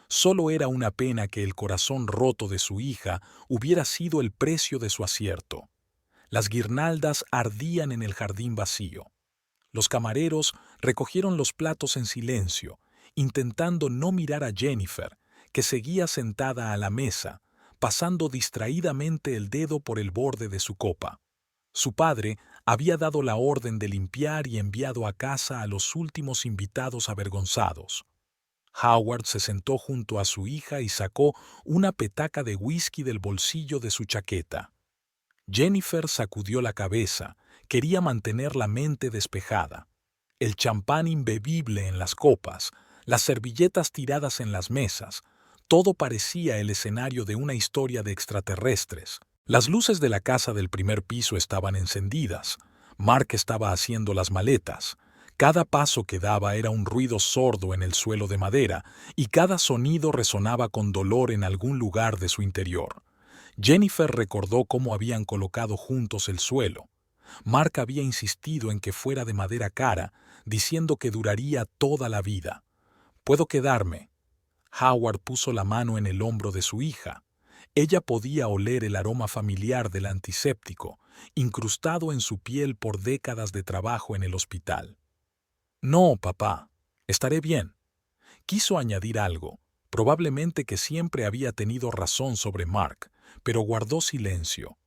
Solo era una pena que el corazón roto de su hija hubiera sido el precio de su acierto. Las guirnaldas ardían en el jardín vacío. Los camareros recogieron los platos en silencio, intentando no mirar a Jennifer, que seguía sentada a la mesa, pasando distraídamente el dedo por el borde de su copa. Su padre había dado la orden de limpiar y enviado a casa a los últimos invitados avergonzados. Howard se sentó junto a su hija y sacó una petaca de whisky del bolsillo de su chaqueta. Jennifer sacudió la cabeza, quería mantener la mente despejada. El champán imbebible en las copas, las servilletas tiradas en las mesas, todo parecía el escenario de una historia de extraterrestres. Las luces de la casa del primer piso estaban encendidas. Mark estaba haciendo las maletas. Cada paso que daba era un ruido sordo en el suelo de madera, y cada sonido resonaba con dolor en algún lugar de su interior. Jennifer recordó cómo habían colocado juntos el suelo. Mark había insistido en que fuera de madera cara, diciendo que duraría toda la vida. «¿Puedo quedarme?» Howard puso la mano en el hombro de su hija. Ella podía oler el aroma familiar del antiséptico, incrustado en su piel por décadas de trabajo en el hospital. «No, papá, estaré bien». Quiso añadir algo, probablemente que siempre había tenido razón sobre Mark, pero guardó silencio.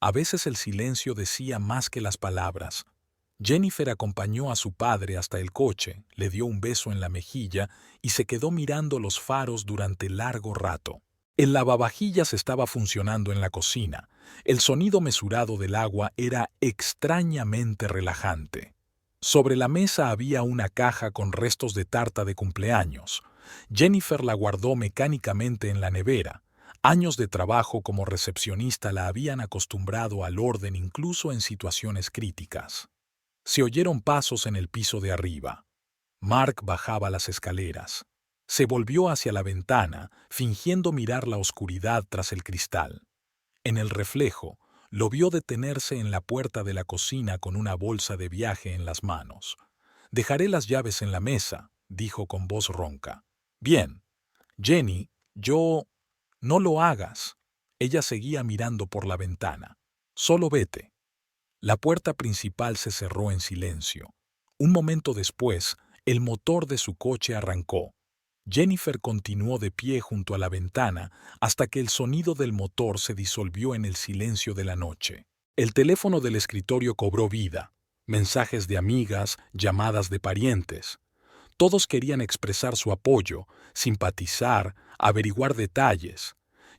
A veces el silencio decía más que las palabras. Jennifer acompañó a su padre hasta el coche, le dio un beso en la mejilla y se quedó mirando los faros durante largo rato. El lavavajillas estaba funcionando en la cocina. El sonido mesurado del agua era extrañamente relajante. Sobre la mesa había una caja con restos de tarta de cumpleaños. Jennifer la guardó mecánicamente en la nevera. Años de trabajo como recepcionista la habían acostumbrado al orden incluso en situaciones críticas. Se oyeron pasos en el piso de arriba. Mark bajaba las escaleras. Se volvió hacia la ventana, fingiendo mirar la oscuridad tras el cristal. En el reflejo, lo vio detenerse en la puerta de la cocina con una bolsa de viaje en las manos. «Dejaré las llaves en la mesa», dijo con voz ronca. «Bien. Jenny, yo...» «No lo hagas». Ella seguía mirando por la ventana. «Solo vete». La puerta principal se cerró en silencio. Un momento después, el motor de su coche arrancó. Jennifer continuó de pie junto a la ventana hasta que el sonido del motor se disolvió en el silencio de la noche. El teléfono del escritorio cobró vida. Mensajes de amigas, llamadas de parientes. Todos querían expresar su apoyo, simpatizar, averiguar detalles.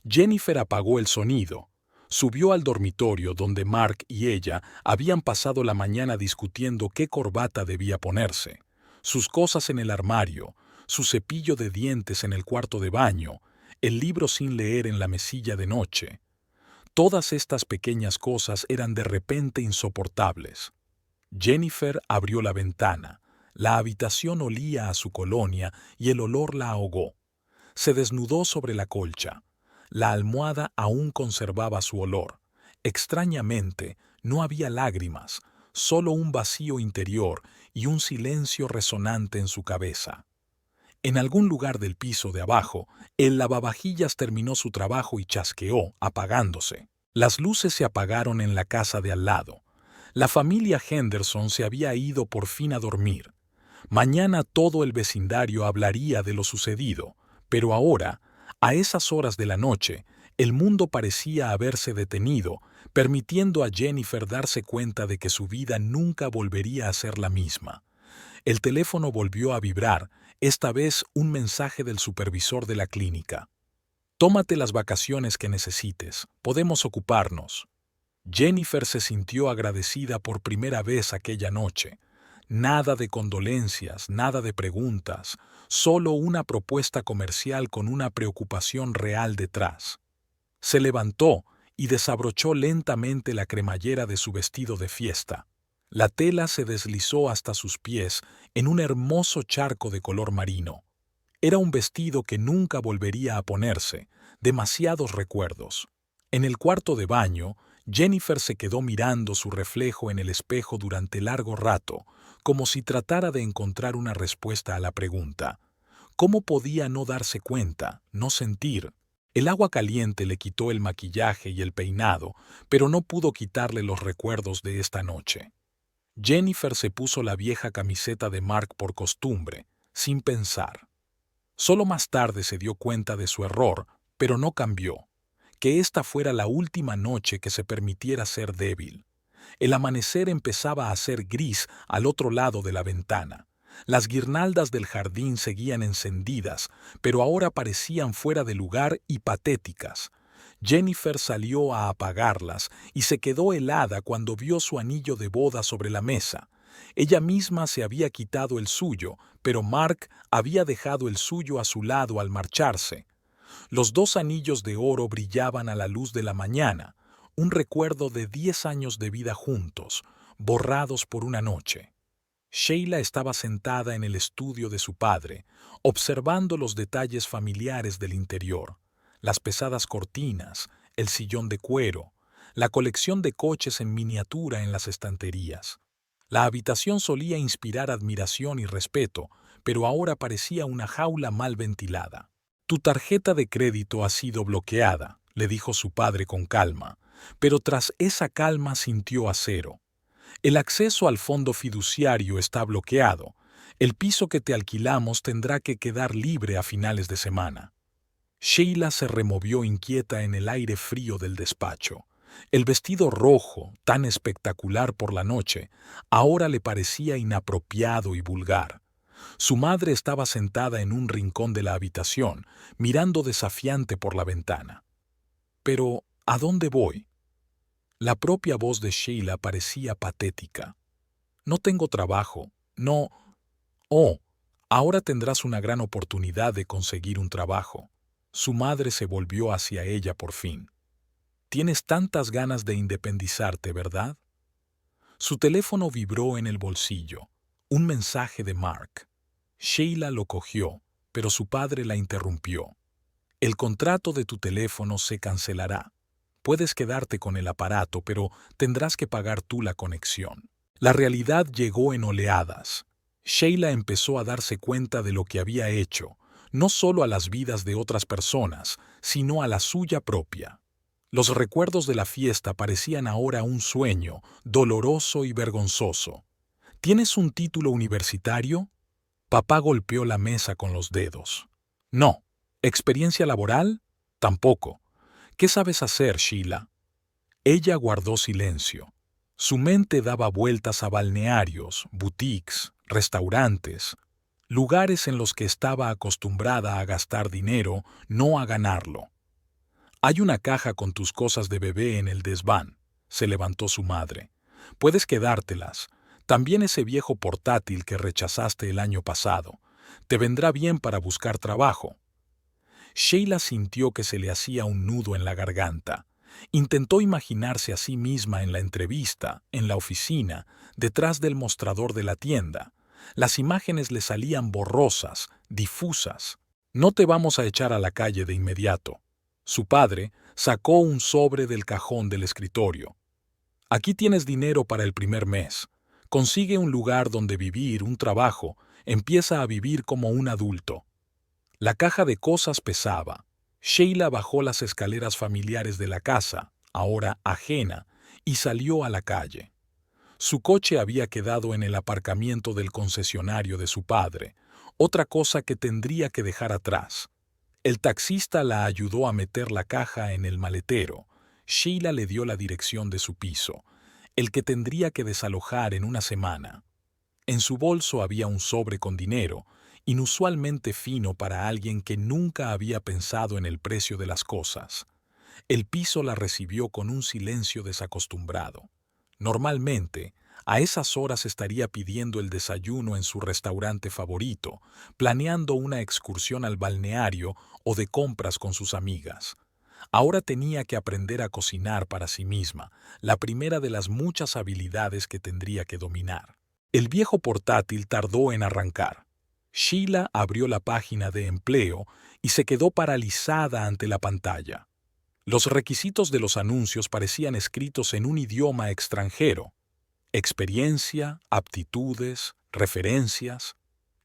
Jennifer apagó el sonido. Subió al dormitorio donde Mark y ella habían pasado la mañana discutiendo qué corbata debía ponerse. Sus cosas en el armario, su cepillo de dientes en el cuarto de baño, el libro sin leer en la mesilla de noche. Todas estas pequeñas cosas eran de repente insoportables. Jennifer abrió la ventana. La habitación olía a su colonia y el olor la ahogó. Se desnudó sobre la colcha. La almohada aún conservaba su olor. Extrañamente, no había lágrimas, solo un vacío interior y un silencio resonante en su cabeza. En algún lugar del piso de abajo, el lavavajillas terminó su trabajo y chasqueó, apagándose. Las luces se apagaron en la casa de al lado. La familia Henderson se había ido por fin a dormir. Mañana todo el vecindario hablaría de lo sucedido, pero ahora, a esas horas de la noche, El mundo parecía haberse detenido, permitiendo a Jennifer darse cuenta de que su vida nunca volvería a ser la misma. El teléfono volvió a vibrar, esta vez un mensaje del supervisor de la clínica. Tómate las vacaciones que necesites, podemos ocuparnos. Jennifer se sintió agradecida por primera vez aquella noche. Nada de condolencias, nada de preguntas, solo una propuesta comercial con una preocupación real detrás. Se levantó y desabrochó lentamente la cremallera de su vestido de fiesta. La tela se deslizó hasta sus pies en un hermoso charco de color marino. Era un vestido que nunca volvería a ponerse, demasiados recuerdos. En el cuarto de baño, Jennifer se quedó mirando su reflejo en el espejo durante largo rato, como si tratara de encontrar una respuesta a la pregunta. ¿Cómo podía no darse cuenta, no sentir? El agua caliente le quitó el maquillaje y el peinado, pero no pudo quitarle los recuerdos de esta noche. Jennifer se puso la vieja camiseta de Mark por costumbre, sin pensar. Solo más tarde se dio cuenta de su error, pero no cambió. Que esta fuera la última noche que se permitiera ser débil. El amanecer empezaba a ser gris al otro lado de la ventana. Las guirnaldas del jardín seguían encendidas, pero ahora parecían fuera de lugar y patéticas. Jennifer salió a apagarlas y se quedó helada cuando vio su anillo de boda sobre la mesa. Ella misma se había quitado el suyo, pero Mark había dejado el suyo a su lado al marcharse. Los dos anillos de oro brillaban a la luz de la mañana, un recuerdo de 10 años de vida juntos, borrados por una noche. Sheila estaba sentada en el estudio de su padre, observando los detalles familiares del interior, las pesadas cortinas, el sillón de cuero, la colección de coches en miniatura en las estanterías. La habitación solía inspirar admiración y respeto, pero ahora parecía una jaula mal ventilada. Tu tarjeta de crédito ha sido bloqueada, le dijo su padre con calma, pero tras esa calma sintió acero. El acceso al fondo fiduciario está bloqueado. El piso que te alquilamos tendrá que quedar libre a finales de semana. Sheila se removió inquieta en el aire frío del despacho. El vestido rojo, tan espectacular por la noche, ahora le parecía inapropiado y vulgar. Su madre estaba sentada en un rincón de la habitación, mirando desafiante por la ventana. Pero, ¿a dónde voy? La propia voz de Sheila parecía patética. No tengo trabajo, no... Oh, ahora tendrás una gran oportunidad de conseguir un trabajo. Su madre se volvió hacia ella por fin. Tienes tantas ganas de independizarte, ¿verdad? Su teléfono vibró en el bolsillo. Un mensaje de Mark. Sheila lo cogió, pero su padre la interrumpió. El contrato de tu teléfono se cancelará. Puedes quedarte con el aparato, pero tendrás que pagar tú la conexión. La realidad llegó en oleadas. Sheila empezó a darse cuenta de lo que había hecho, no solo a las vidas de otras personas, sino a la suya propia. Los recuerdos de la fiesta parecían ahora un sueño, doloroso y vergonzoso. ¿Tienes un título universitario? Papá golpeó la mesa con los dedos. No. ¿Experiencia laboral? Tampoco. ¿Qué sabes hacer, Sheila? Ella guardó silencio. Su mente daba vueltas a balnearios, boutiques, restaurantes, lugares en los que estaba acostumbrada a gastar dinero, no a ganarlo. Hay una caja con tus cosas de bebé en el desván, se levantó su madre. Puedes quedártelas. También ese viejo portátil que rechazaste el año pasado. Te vendrá bien para buscar trabajo. Sheila sintió que se le hacía un nudo en la garganta. Intentó imaginarse a sí misma en la entrevista, en la oficina, detrás del mostrador de la tienda. Las imágenes le salían borrosas, difusas. No te vamos a echar a la calle de inmediato. Su padre sacó un sobre del cajón del escritorio. Aquí tienes dinero para el primer mes. Consigue un lugar donde vivir, un trabajo. Empieza a vivir como un adulto. La caja de cosas pesaba. Sheila bajó las escaleras familiares de la casa, ahora ajena, y salió a la calle. Su coche había quedado en el aparcamiento del concesionario de su padre, otra cosa que tendría que dejar atrás. El taxista la ayudó a meter la caja en el maletero. Sheila le dio la dirección de su piso, el que tendría que desalojar en una semana. En su bolso había un sobre con dinero, inusualmente fino para alguien que nunca había pensado en el precio de las cosas. El piso la recibió con un silencio desacostumbrado. Normalmente, a esas horas estaría pidiendo el desayuno en su restaurante favorito, planeando una excursión al balneario o de compras con sus amigas. Ahora tenía que aprender a cocinar para sí misma, la primera de las muchas habilidades que tendría que dominar. El viejo portátil tardó en arrancar. Sheila abrió la página de empleo y se quedó paralizada ante la pantalla. Los requisitos de los anuncios parecían escritos en un idioma extranjero. Experiencia, aptitudes, referencias.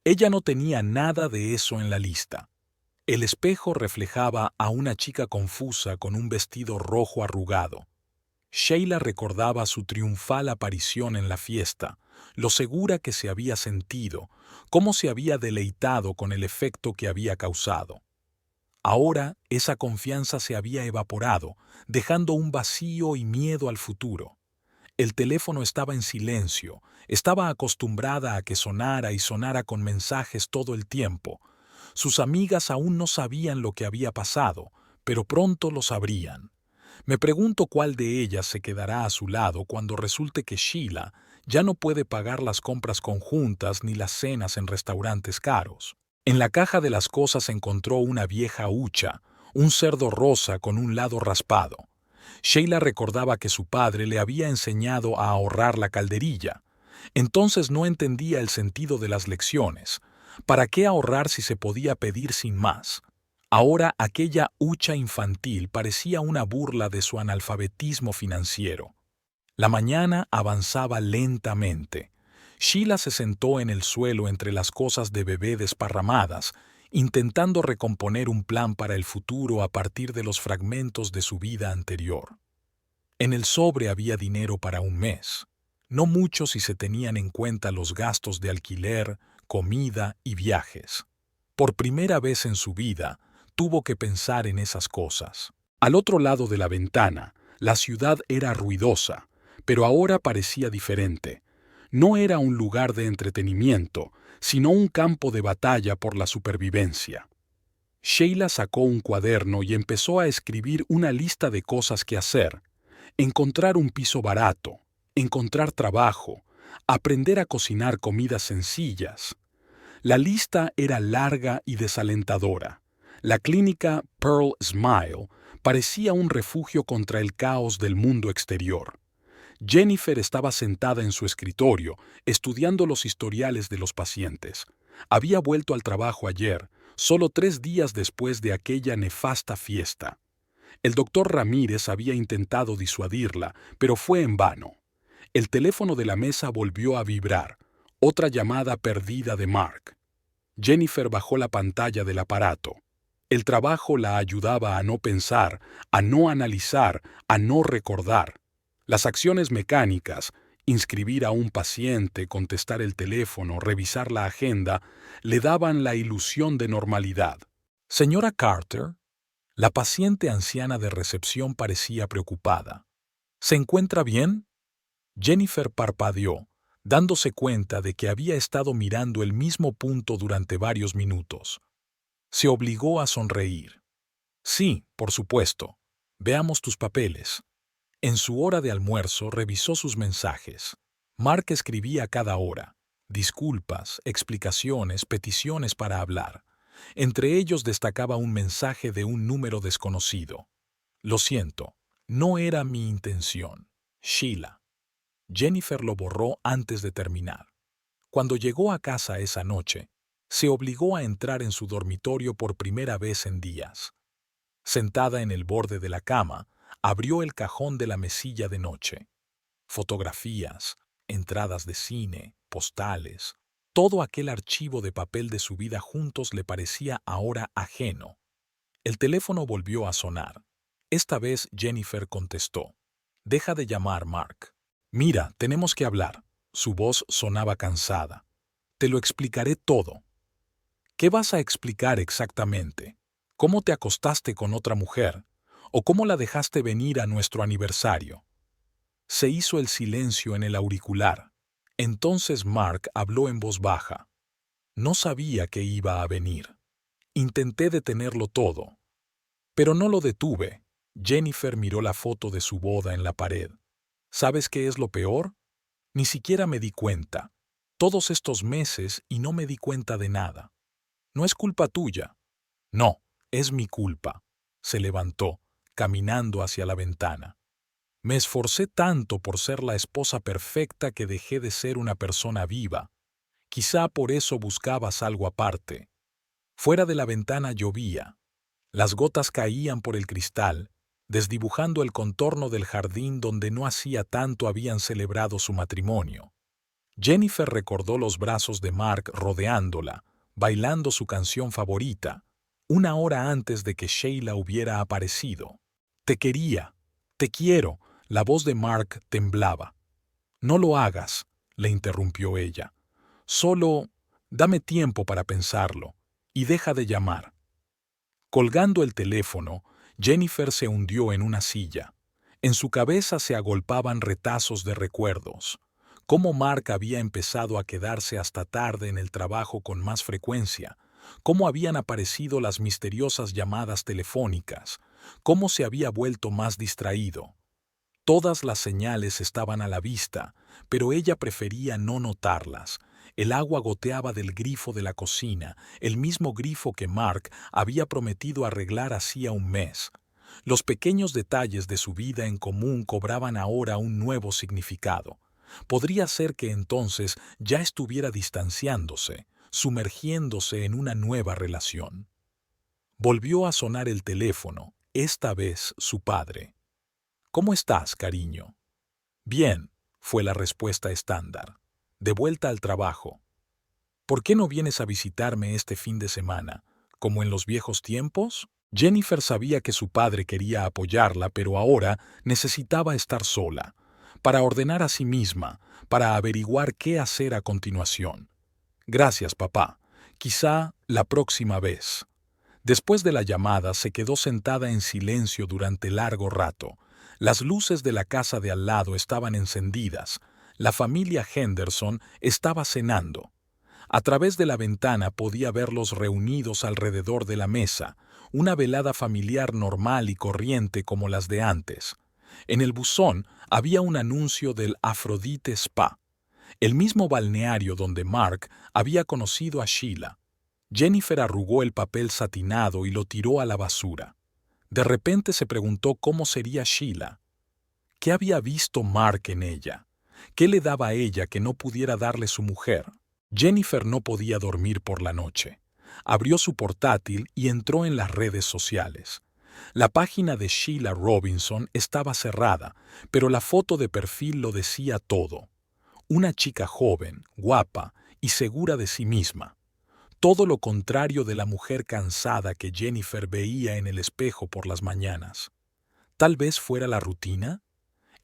Ella no tenía nada de eso en la lista. El espejo reflejaba a una chica confusa con un vestido rojo arrugado. Sheila recordaba su triunfal aparición en la fiesta, lo segura que se había sentido, cómo se había deleitado con el efecto que había causado. Ahora esa confianza se había evaporado, dejando un vacío y miedo al futuro. El teléfono estaba en silencio, estaba acostumbrada a que sonara y sonara con mensajes todo el tiempo. Sus amigas aún no sabían lo que había pasado, pero pronto lo sabrían. Me pregunto cuál de ellas se quedará a su lado cuando resulte que Sheila ya no puede pagar las compras conjuntas ni las cenas en restaurantes caros. En la caja de las cosas encontró una vieja hucha, un cerdo rosa con un lado raspado. Sheila recordaba que su padre le había enseñado a ahorrar la calderilla. Entonces no entendía el sentido de las lecciones. ¿Para qué ahorrar si se podía pedir sin más? Ahora aquella hucha infantil parecía una burla de su analfabetismo financiero. La mañana avanzaba lentamente. Sheila se sentó en el suelo entre las cosas de bebé desparramadas, intentando recomponer un plan para el futuro a partir de los fragmentos de su vida anterior. En el sobre había dinero para un mes, no mucho si se tenían en cuenta los gastos de alquiler, comida y viajes. Por primera vez en su vida, tuvo que pensar en esas cosas. Al otro lado de la ventana, la ciudad era ruidosa, pero ahora parecía diferente. No era un lugar de entretenimiento, sino un campo de batalla por la supervivencia. Sheila sacó un cuaderno y empezó a escribir una lista de cosas que hacer. Encontrar un piso barato, encontrar trabajo, aprender a cocinar comidas sencillas. La lista era larga y desalentadora. La clínica Pearl Smile parecía un refugio contra el caos del mundo exterior. Jennifer estaba sentada en su escritorio, estudiando los historiales de los pacientes. Había vuelto al trabajo ayer, solo 3 días después de aquella nefasta fiesta. El doctor Ramírez había intentado disuadirla, pero fue en vano. El teléfono de la mesa volvió a vibrar. Otra llamada perdida de Mark. Jennifer bajó la pantalla del aparato. El trabajo la ayudaba a no pensar, a no analizar, a no recordar. Las acciones mecánicas, inscribir a un paciente, contestar el teléfono, revisar la agenda, le daban la ilusión de normalidad. Señora Carter, la paciente anciana de recepción parecía preocupada. ¿Se encuentra bien? Jennifer parpadeó, dándose cuenta de que había estado mirando el mismo punto durante varios minutos. Se obligó a sonreír. Sí, por supuesto. Veamos tus papeles. En su hora de almuerzo revisó sus mensajes. Mark escribía cada hora. Disculpas, explicaciones, peticiones para hablar. Entre ellos destacaba un mensaje de un número desconocido. Lo siento, no era mi intención. Sheila. Jennifer lo borró antes de terminar. Cuando llegó a casa esa noche, se obligó a entrar en su dormitorio por primera vez en días. Sentada en el borde de la cama, abrió el cajón de la mesilla de noche. Fotografías, entradas de cine, postales, todo aquel archivo de papel de su vida juntos le parecía ahora ajeno. El teléfono volvió a sonar. Esta vez Jennifer contestó. «Deja de llamar, Mark. Mira, tenemos que hablar». Su voz sonaba cansada. «Te lo explicaré todo». «¿Qué vas a explicar exactamente?» ¿Cómo te acostaste con otra mujer? ¿O cómo la dejaste venir a nuestro aniversario? Se hizo el silencio en el auricular. Entonces Mark habló en voz baja. No sabía que iba a venir. Intenté detenerlo todo, pero no lo detuve. Jennifer miró la foto de su boda en la pared. ¿Sabes qué es lo peor? Ni siquiera me di cuenta. Todos estos meses y no me di cuenta de nada. No es culpa tuya. No, es mi culpa. Se levantó, caminando hacia la ventana. Me esforcé tanto por ser la esposa perfecta que dejé de ser una persona viva. Quizá por eso buscabas algo aparte. Fuera de la ventana llovía. Las gotas caían por el cristal, desdibujando el contorno del jardín donde no hacía tanto habían celebrado su matrimonio. Jennifer recordó los brazos de Mark rodeándola, bailando su canción favorita, una hora antes de que Sheila hubiera aparecido. Te quería, te quiero. La voz de Mark temblaba. No lo hagas, le interrumpió ella. Solo dame tiempo para pensarlo y deja de llamar. Colgando el teléfono, Jennifer se hundió en una silla. En su cabeza se agolpaban retazos de recuerdos. Cómo Mark había empezado a quedarse hasta tarde en el trabajo con más frecuencia, cómo habían aparecido las misteriosas llamadas telefónicas, cómo se había vuelto más distraído. Todas las señales estaban a la vista, pero ella prefería no notarlas. El agua goteaba del grifo de la cocina, el mismo grifo que Mark había prometido arreglar hacía un mes. Los pequeños detalles de su vida en común cobraban ahora un nuevo significado. Podría ser que entonces ya estuviera distanciándose, sumergiéndose en una nueva relación. Volvió a sonar el teléfono, esta vez su padre. ¿Cómo estás, cariño? Bien, fue la respuesta estándar. De vuelta al trabajo. ¿Por qué no vienes a visitarme este fin de semana, como en los viejos tiempos? Jennifer sabía que su padre quería apoyarla, pero ahora necesitaba estar sola, para ordenar a sí misma, para averiguar qué hacer a continuación. Gracias, papá. Quizá la próxima vez. Después de la llamada se quedó sentada en silencio durante largo rato. Las luces de la casa de al lado estaban encendidas. La familia Henderson estaba cenando. A través de la ventana podía verlos reunidos alrededor de la mesa, una velada familiar normal y corriente como las de antes. En el buzón había un anuncio del Aphrodite Spa, el mismo balneario donde Mark había conocido a Sheila. Jennifer arrugó el papel satinado y lo tiró a la basura. De repente se preguntó cómo sería Sheila. ¿Qué había visto Mark en ella? ¿Qué le daba a ella que no pudiera darle su mujer? Jennifer no podía dormir por la noche. Abrió su portátil y entró en las redes sociales. La página de Sheila Robinson estaba cerrada, pero la foto de perfil lo decía todo. Una chica joven, guapa y segura de sí misma. Todo lo contrario de la mujer cansada que Jennifer veía en el espejo por las mañanas. Tal vez fuera la rutina,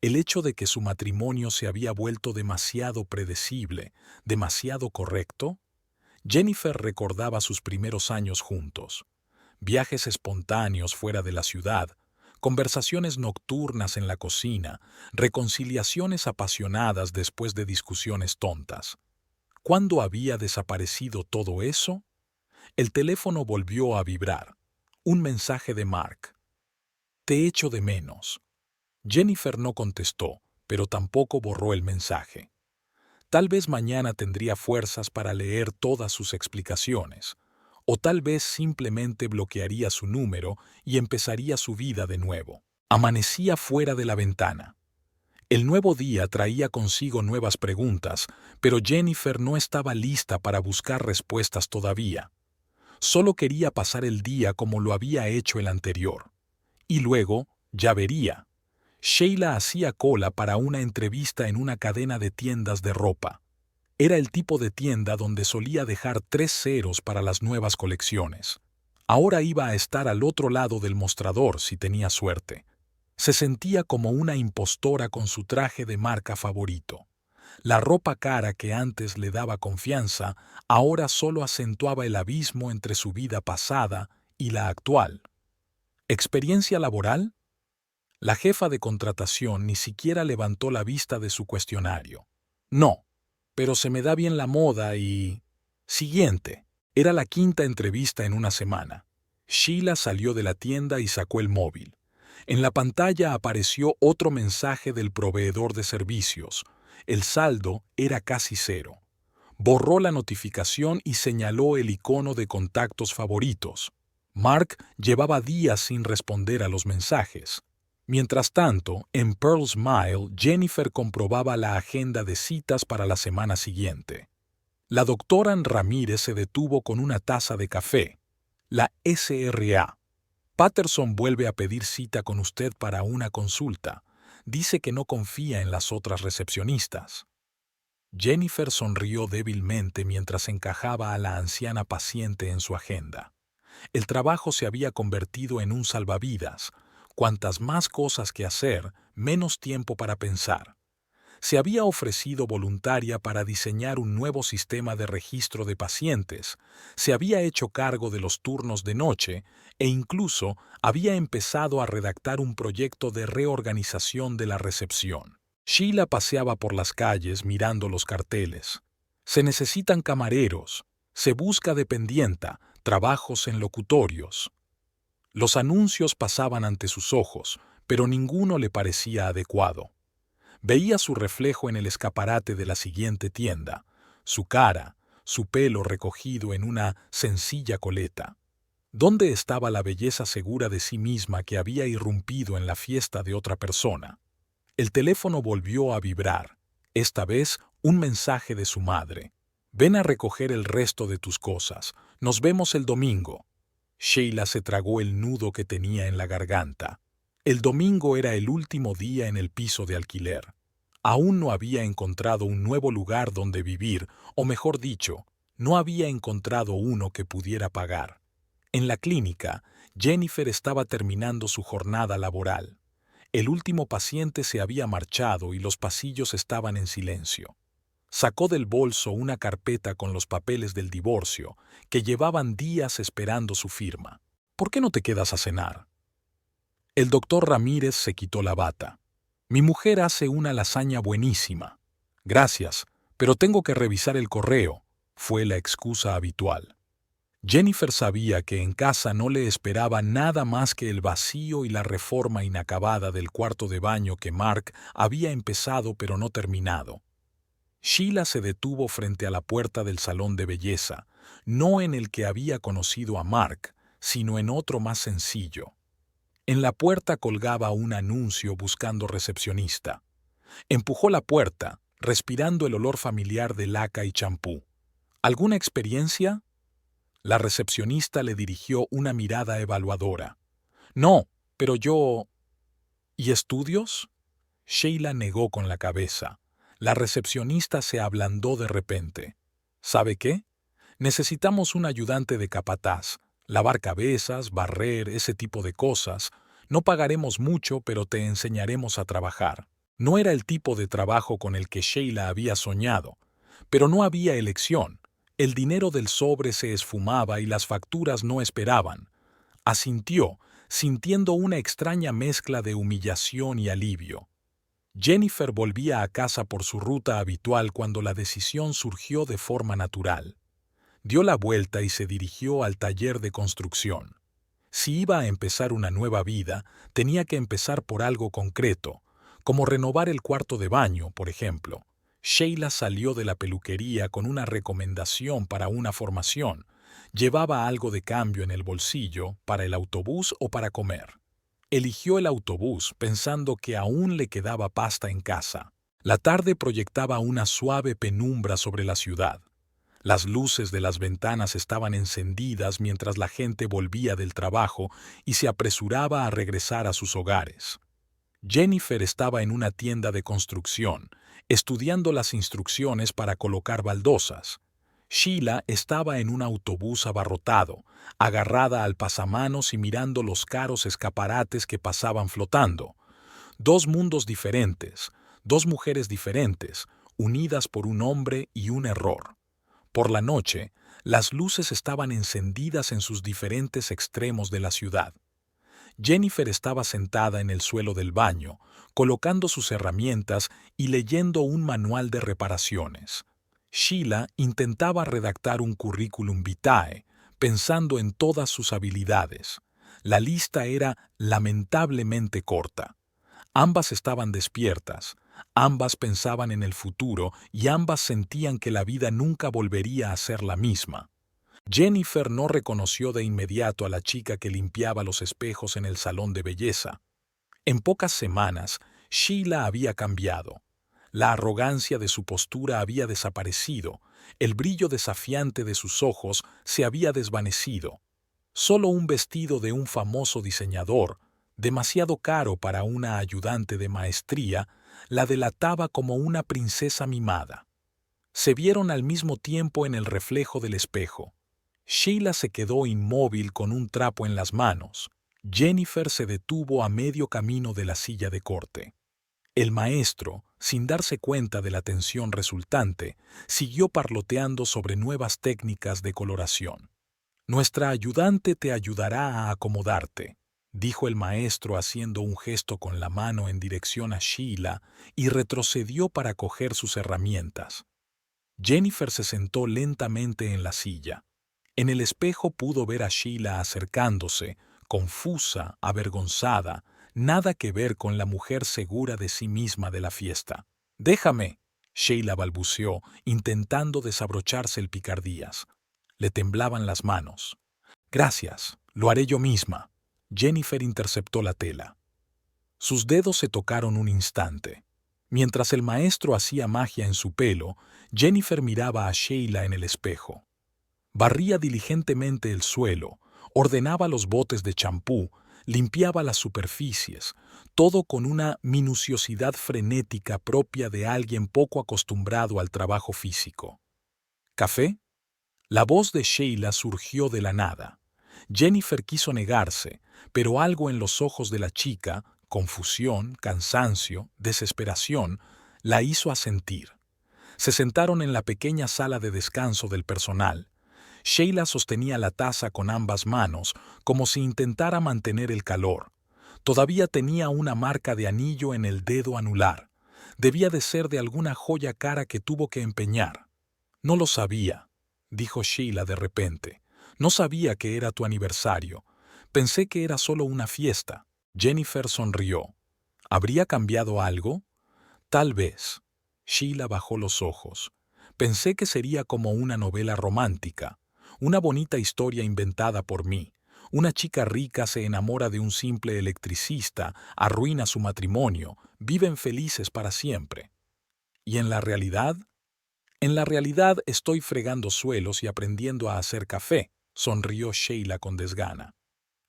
el hecho de que su matrimonio se había vuelto demasiado predecible, demasiado correcto. Jennifer recordaba sus primeros años juntos. Viajes espontáneos fuera de la ciudad, conversaciones nocturnas en la cocina, reconciliaciones apasionadas después de discusiones tontas. ¿Cuándo había desaparecido todo eso? El teléfono volvió a vibrar. Un mensaje de Mark. Te echo de menos. Jennifer no contestó, pero tampoco borró el mensaje. Tal vez mañana tendría fuerzas para leer todas sus explicaciones, o tal vez simplemente bloquearía su número y empezaría su vida de nuevo. Amanecía fuera de la ventana. El nuevo día traía consigo nuevas preguntas, pero Jennifer no estaba lista para buscar respuestas todavía. Solo quería pasar el día como lo había hecho el anterior. Y luego, ya vería. Sheila hacía cola para una entrevista en una cadena de tiendas de ropa. Era el tipo de tienda donde solía dejar 3 ceros para las nuevas colecciones. Ahora iba a estar al otro lado del mostrador si tenía suerte. Se sentía como una impostora con su traje de marca favorito. La ropa cara que antes le daba confianza, ahora solo acentuaba el abismo entre su vida pasada ¿Y la actual? ¿Experiencia laboral? La jefa de contratación ni siquiera levantó la vista de su cuestionario. No, pero se me da bien la moda y... Siguiente. Era la quinta entrevista en una semana. Sheila salió de la tienda y sacó el móvil. En la pantalla apareció otro mensaje del proveedor de servicios. El saldo era casi cero. Borró la notificación y señaló el icono de contactos favoritos. Mark llevaba días sin responder a los mensajes. Mientras tanto, en Pearl's Mile, Jennifer comprobaba la agenda de citas para la semana siguiente. La doctora Ramírez se detuvo con una taza de café. La SRA. Patterson vuelve a pedir cita con usted para una consulta. Dice que no confía en las otras recepcionistas. Jennifer sonrió débilmente mientras encajaba a la anciana paciente en su agenda. El trabajo se había convertido en un salvavidas. Cuantas más cosas que hacer, menos tiempo para pensar. Se había ofrecido voluntaria para diseñar un nuevo sistema de registro de pacientes, se había hecho cargo de los turnos de noche e incluso había empezado a redactar un proyecto de reorganización de la recepción. Sheila paseaba por las calles mirando los carteles. Se necesitan camareros, se busca dependienta, trabajos en locutorios. Los anuncios pasaban ante sus ojos, pero ninguno le parecía adecuado. Veía su reflejo en el escaparate de la siguiente tienda, su cara, su pelo recogido en una sencilla coleta. ¿Dónde estaba la belleza segura de sí misma que había irrumpido en la fiesta de otra persona? El teléfono volvió a vibrar, esta vez un mensaje de su madre. Ven a recoger el resto de tus cosas, nos vemos el domingo. Sheila se tragó el nudo que tenía en la garganta. El domingo era el último día en el piso de alquiler. Aún no había encontrado un nuevo lugar donde vivir, o mejor dicho, no había encontrado uno que pudiera pagar. En la clínica, Jennifer estaba terminando su jornada laboral. El último paciente se había marchado y los pasillos estaban en silencio. Sacó del bolso una carpeta con los papeles del divorcio, que llevaban días esperando su firma. ¿Por qué no te quedas a cenar? El doctor Ramírez se quitó la bata. Mi mujer hace una lasaña buenísima. Gracias, pero tengo que revisar el correo, fue la excusa habitual. Jennifer sabía que en casa no le esperaba nada más que el vacío y la reforma inacabada del cuarto de baño que Mark había empezado pero no terminado. Sheila se detuvo frente a la puerta del salón de belleza, no en el que había conocido a Mark, sino en otro más sencillo. En la puerta colgaba un anuncio buscando recepcionista. Empujó la puerta, respirando el olor familiar de laca y champú. ¿Alguna experiencia? La recepcionista le dirigió una mirada evaluadora. No, pero yo... ¿Y estudios? Sheila negó con la cabeza. La recepcionista se ablandó de repente. ¿Sabe qué? Necesitamos un ayudante de capataz. Lavar cabezas, barrer, ese tipo de cosas. No pagaremos mucho, pero te enseñaremos a trabajar. No era el tipo de trabajo con el que Sheila había soñado, pero no había elección. El dinero del sobre se esfumaba y las facturas no esperaban. Asintió, sintiendo una extraña mezcla de humillación y alivio. Jennifer volvía a casa por su ruta habitual cuando la decisión surgió de forma natural. Dio la vuelta y se dirigió al taller de construcción. Si iba a empezar una nueva vida, tenía que empezar por algo concreto, como renovar el cuarto de baño, por ejemplo. Sheila salió de la peluquería con una recomendación para una formación. Llevaba algo de cambio en el bolsillo, para el autobús o para comer. Eligió el autobús pensando que aún le quedaba pasta en casa. La tarde proyectaba una suave penumbra sobre la ciudad. Las luces de las ventanas estaban encendidas mientras la gente volvía del trabajo y se apresuraba a regresar a sus hogares. Jennifer estaba en una tienda de construcción, estudiando las instrucciones para colocar baldosas. Sheila estaba en un autobús abarrotado, agarrada al pasamanos y mirando los caros escaparates que pasaban flotando. Dos mundos diferentes, dos mujeres diferentes, unidas por un hombre y un error. Por la noche, las luces estaban encendidas en sus diferentes extremos de la ciudad. Jennifer estaba sentada en el suelo del baño, colocando sus herramientas y leyendo un manual de reparaciones. Sheila intentaba redactar un currículum vitae, pensando en todas sus habilidades. La lista era lamentablemente corta. Ambas estaban despiertas, ambas pensaban en el futuro y ambas sentían que la vida nunca volvería a ser la misma. Jennifer no reconoció de inmediato a la chica que limpiaba los espejos en el salón de belleza. En pocas semanas, Sheila había cambiado. La arrogancia de su postura había desaparecido, el brillo desafiante de sus ojos se había desvanecido. Solo un vestido de un famoso diseñador, demasiado caro para una ayudante de maestría, la delataba como una princesa mimada. Se vieron al mismo tiempo en el reflejo del espejo. Sheila se quedó inmóvil con un trapo en las manos. Jennifer se detuvo a medio camino de la silla de corte. El maestro, sin darse cuenta de la tensión resultante, siguió parloteando sobre nuevas técnicas de coloración. «Nuestra ayudante te ayudará a acomodarte», dijo el maestro haciendo un gesto con la mano en dirección a Sheila y retrocedió para coger sus herramientas. Jennifer se sentó lentamente en la silla. En el espejo pudo ver a Sheila acercándose, confusa, avergonzada, nada que ver con la mujer segura de sí misma de la fiesta. «Déjame», Sheila balbuceó, intentando desabrocharse el picardías. Le temblaban las manos. «Gracias, lo haré yo misma». Jennifer interceptó la tela. Sus dedos se tocaron un instante. Mientras el maestro hacía magia en su pelo, Jennifer miraba a Sheila en el espejo. Barría diligentemente el suelo, ordenaba los botes de champú, limpiaba las superficies, todo con una minuciosidad frenética propia de alguien poco acostumbrado al trabajo físico. «¿Café?». La voz de Sheila surgió de la nada. Jennifer quiso negarse, pero algo en los ojos de la chica, confusión, cansancio, desesperación, la hizo asentir. Se sentaron en la pequeña sala de descanso del personal. Sheila sostenía la taza con ambas manos, como si intentara mantener el calor. Todavía tenía una marca de anillo en el dedo anular. Debía de ser de alguna joya cara que tuvo que empeñar. «No lo sabía», dijo Sheila de repente. «No sabía que era tu aniversario. Pensé que era solo una fiesta». Jennifer sonrió. ¿Habría cambiado algo? Tal vez. Sheila bajó los ojos. Pensé que sería como una novela romántica. Una bonita historia inventada por mí. Una chica rica se enamora de un simple electricista, arruina su matrimonio, viven felices para siempre. ¿Y en la realidad? En la realidad estoy fregando suelos y aprendiendo a hacer café, sonrió Sheila con desgana.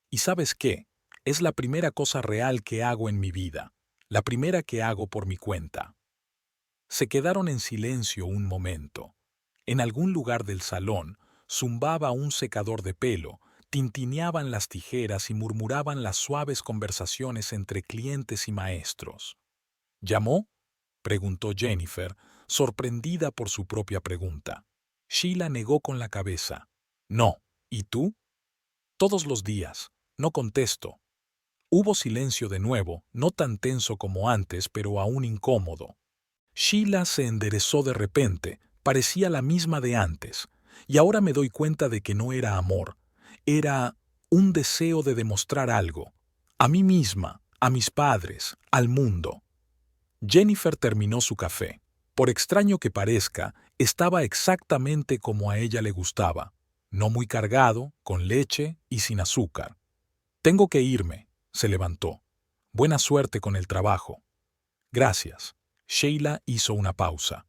¿Y sabes qué? Es la primera cosa real que hago en mi vida, la primera que hago por mi cuenta. Se quedaron en silencio un momento. En algún lugar del salón, zumbaba un secador de pelo, tintineaban las tijeras y murmuraban las suaves conversaciones entre clientes y maestros. ¿Llamó?, preguntó Jennifer, sorprendida por su propia pregunta. Sheila negó con la cabeza. «No. ¿Y tú?» «Todos los días. No contesto». Hubo silencio de nuevo, no tan tenso como antes, pero aún incómodo. Sheila se enderezó de repente, parecía la misma de antes. Y ahora me doy cuenta de que no era amor. Era un deseo de demostrar algo. A mí misma, a mis padres, al mundo. Jennifer terminó su café. Por extraño que parezca, estaba exactamente como a ella le gustaba. No muy cargado, con leche y sin azúcar. «Tengo que irme», se levantó. «Buena suerte con el trabajo». «Gracias». Sheila hizo una pausa.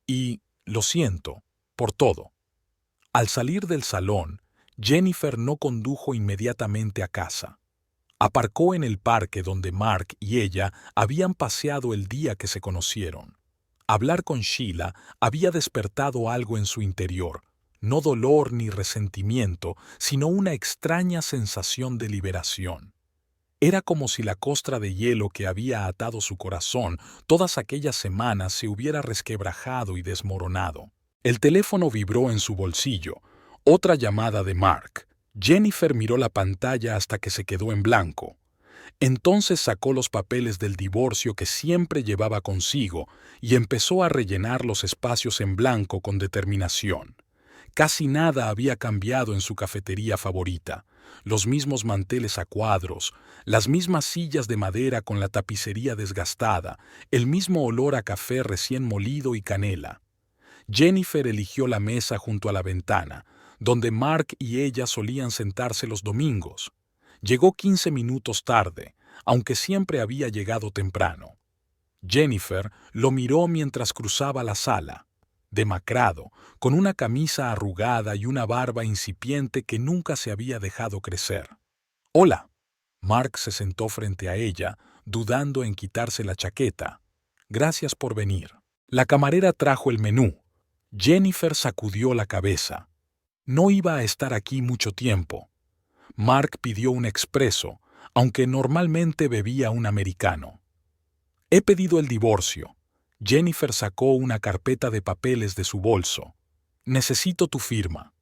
«Y lo siento, por todo». Al salir del salón, Jennifer no condujo inmediatamente a casa. Aparcó en el parque donde Mark y ella habían paseado el día que se conocieron. Hablar con Sheila había despertado algo en su interior, no dolor ni resentimiento, sino una extraña sensación de liberación. Era como si la costra de hielo que había atado su corazón todas aquellas semanas se hubiera resquebrajado y desmoronado. El teléfono vibró en su bolsillo. Otra llamada de Mark. Jennifer miró la pantalla hasta que se quedó en blanco. Entonces sacó los papeles del divorcio que siempre llevaba consigo y empezó a rellenar los espacios en blanco con determinación. Casi nada había cambiado en su cafetería favorita. Los mismos manteles a cuadros, las mismas sillas de madera con la tapicería desgastada, el mismo olor a café recién molido y canela. Jennifer eligió la mesa junto a la ventana, donde Mark y ella solían sentarse los domingos. Llegó 15 minutos tarde, aunque siempre había llegado temprano. Jennifer lo miró mientras cruzaba la sala, demacrado, con una camisa arrugada y una barba incipiente que nunca se había dejado crecer. «Hola». Mark se sentó frente a ella, dudando en quitarse la chaqueta. «Gracias por venir». La camarera trajo el menú. Jennifer sacudió la cabeza. No iba a estar aquí mucho tiempo. Mark pidió un expreso, aunque normalmente bebía un americano. «He pedido el divorcio». Jennifer sacó una carpeta de papeles de su bolso. «Necesito tu firma».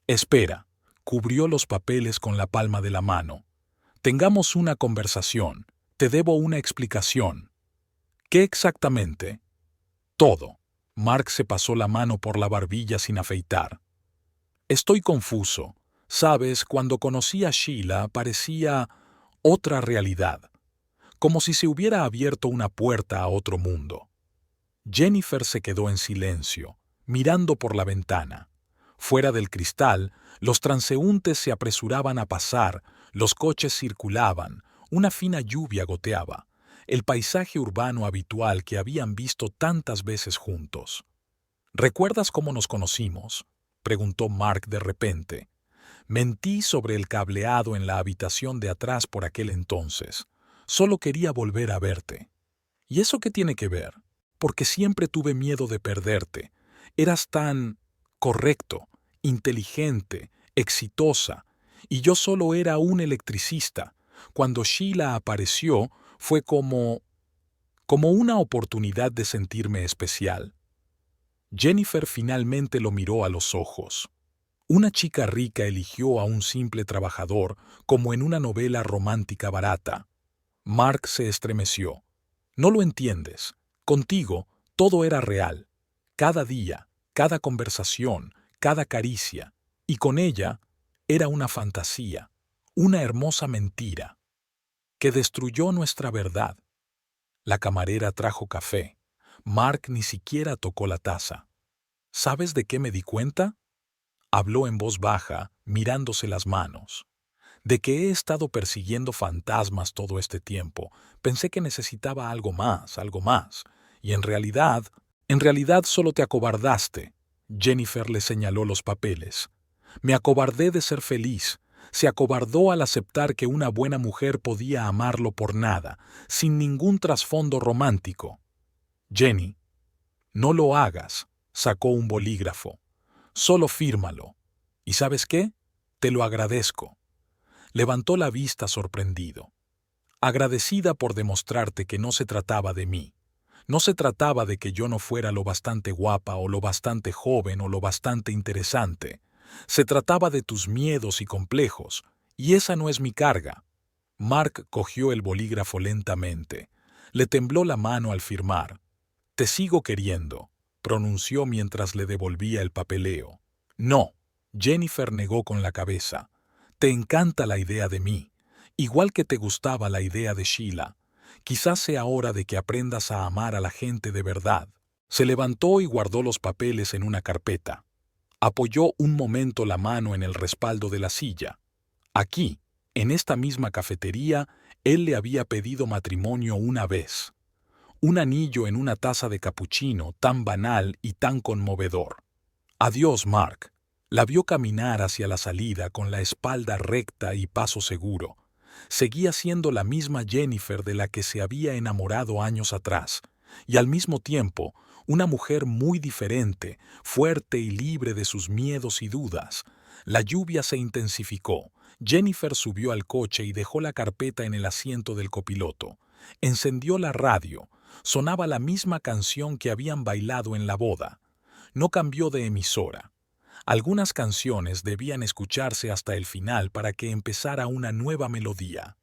«Espera». Cubrió los papeles con la palma de la mano. «Tengamos una conversación. Te debo una explicación». «¿Qué exactamente?» «Todo». Mark se pasó la mano por la barbilla sin afeitar. «Estoy confuso. Sabes, cuando conocí a Sheila parecía otra realidad, como si se hubiera abierto una puerta a otro mundo». Jennifer se quedó en silencio, mirando por la ventana. Fuera del cristal, los transeúntes se apresuraban a pasar, los coches circulaban, una fina lluvia goteaba, el paisaje urbano habitual que habían visto tantas veces juntos. «¿Recuerdas cómo nos conocimos?», preguntó Mark de repente. «Mentí sobre el cableado en la habitación de atrás por aquel entonces. Solo quería volver a verte». «¿Y eso qué tiene que ver?». «Porque siempre tuve miedo de perderte. Eras tan correcto, inteligente, exitosa, y yo solo era un electricista. Cuando Sheila apareció, fue como una oportunidad de sentirme especial». Jennifer finalmente lo miró a los ojos. Una chica rica eligió a un simple trabajador como en una novela romántica barata. Mark se estremeció. «No lo entiendes. Contigo todo era real. Cada día, cada conversación, cada caricia. Y con ella era una fantasía, una hermosa mentira, que destruyó nuestra verdad». La camarera trajo café. Mark ni siquiera tocó la taza. «¿Sabes de qué me di cuenta?», habló en voz baja, mirándose las manos. «De que he estado persiguiendo fantasmas todo este tiempo. Pensé que necesitaba algo más, y en realidad solo te acobardaste». Jennifer le señaló los papeles. «Me acobardé de ser feliz. Se acobardó al aceptar que una buena mujer podía amarlo por nada, sin ningún trasfondo romántico». «Jenny, no lo hagas», sacó un bolígrafo. «Solo fírmalo. ¿Y sabes qué? Te lo agradezco». Levantó la vista sorprendido. «Agradecida por demostrarte que no se trataba de mí. No se trataba de que yo no fuera lo bastante guapa o lo bastante joven o lo bastante interesante. Se trataba de tus miedos y complejos, y esa no es mi carga». Mark cogió el bolígrafo lentamente. Le tembló la mano al firmar. «Te sigo queriendo», pronunció mientras le devolvía el papeleo. «No», Jennifer negó con la cabeza. «Te encanta la idea de mí, igual que te gustaba la idea de Sheila. Quizás sea hora de que aprendas a amar a la gente de verdad». Se levantó y guardó los papeles en una carpeta. Apoyó un momento la mano en el respaldo de la silla. Aquí, en esta misma cafetería, él le había pedido matrimonio una vez. Un anillo en una taza de capuchino tan banal y tan conmovedor. «Adiós, Mark». La vio caminar hacia la salida con la espalda recta y paso seguro. Seguía siendo la misma Jennifer de la que se había enamorado años atrás, y al mismo tiempo una mujer muy diferente, fuerte y libre de sus miedos y dudas. La lluvia se intensificó. Jennifer subió al coche y dejó la carpeta en el asiento del copiloto. Encendió la radio. Sonaba la misma canción que habían bailado en la boda. no cambió de emisora. Algunas canciones debían escucharse hasta el final para que empezara una nueva melodía.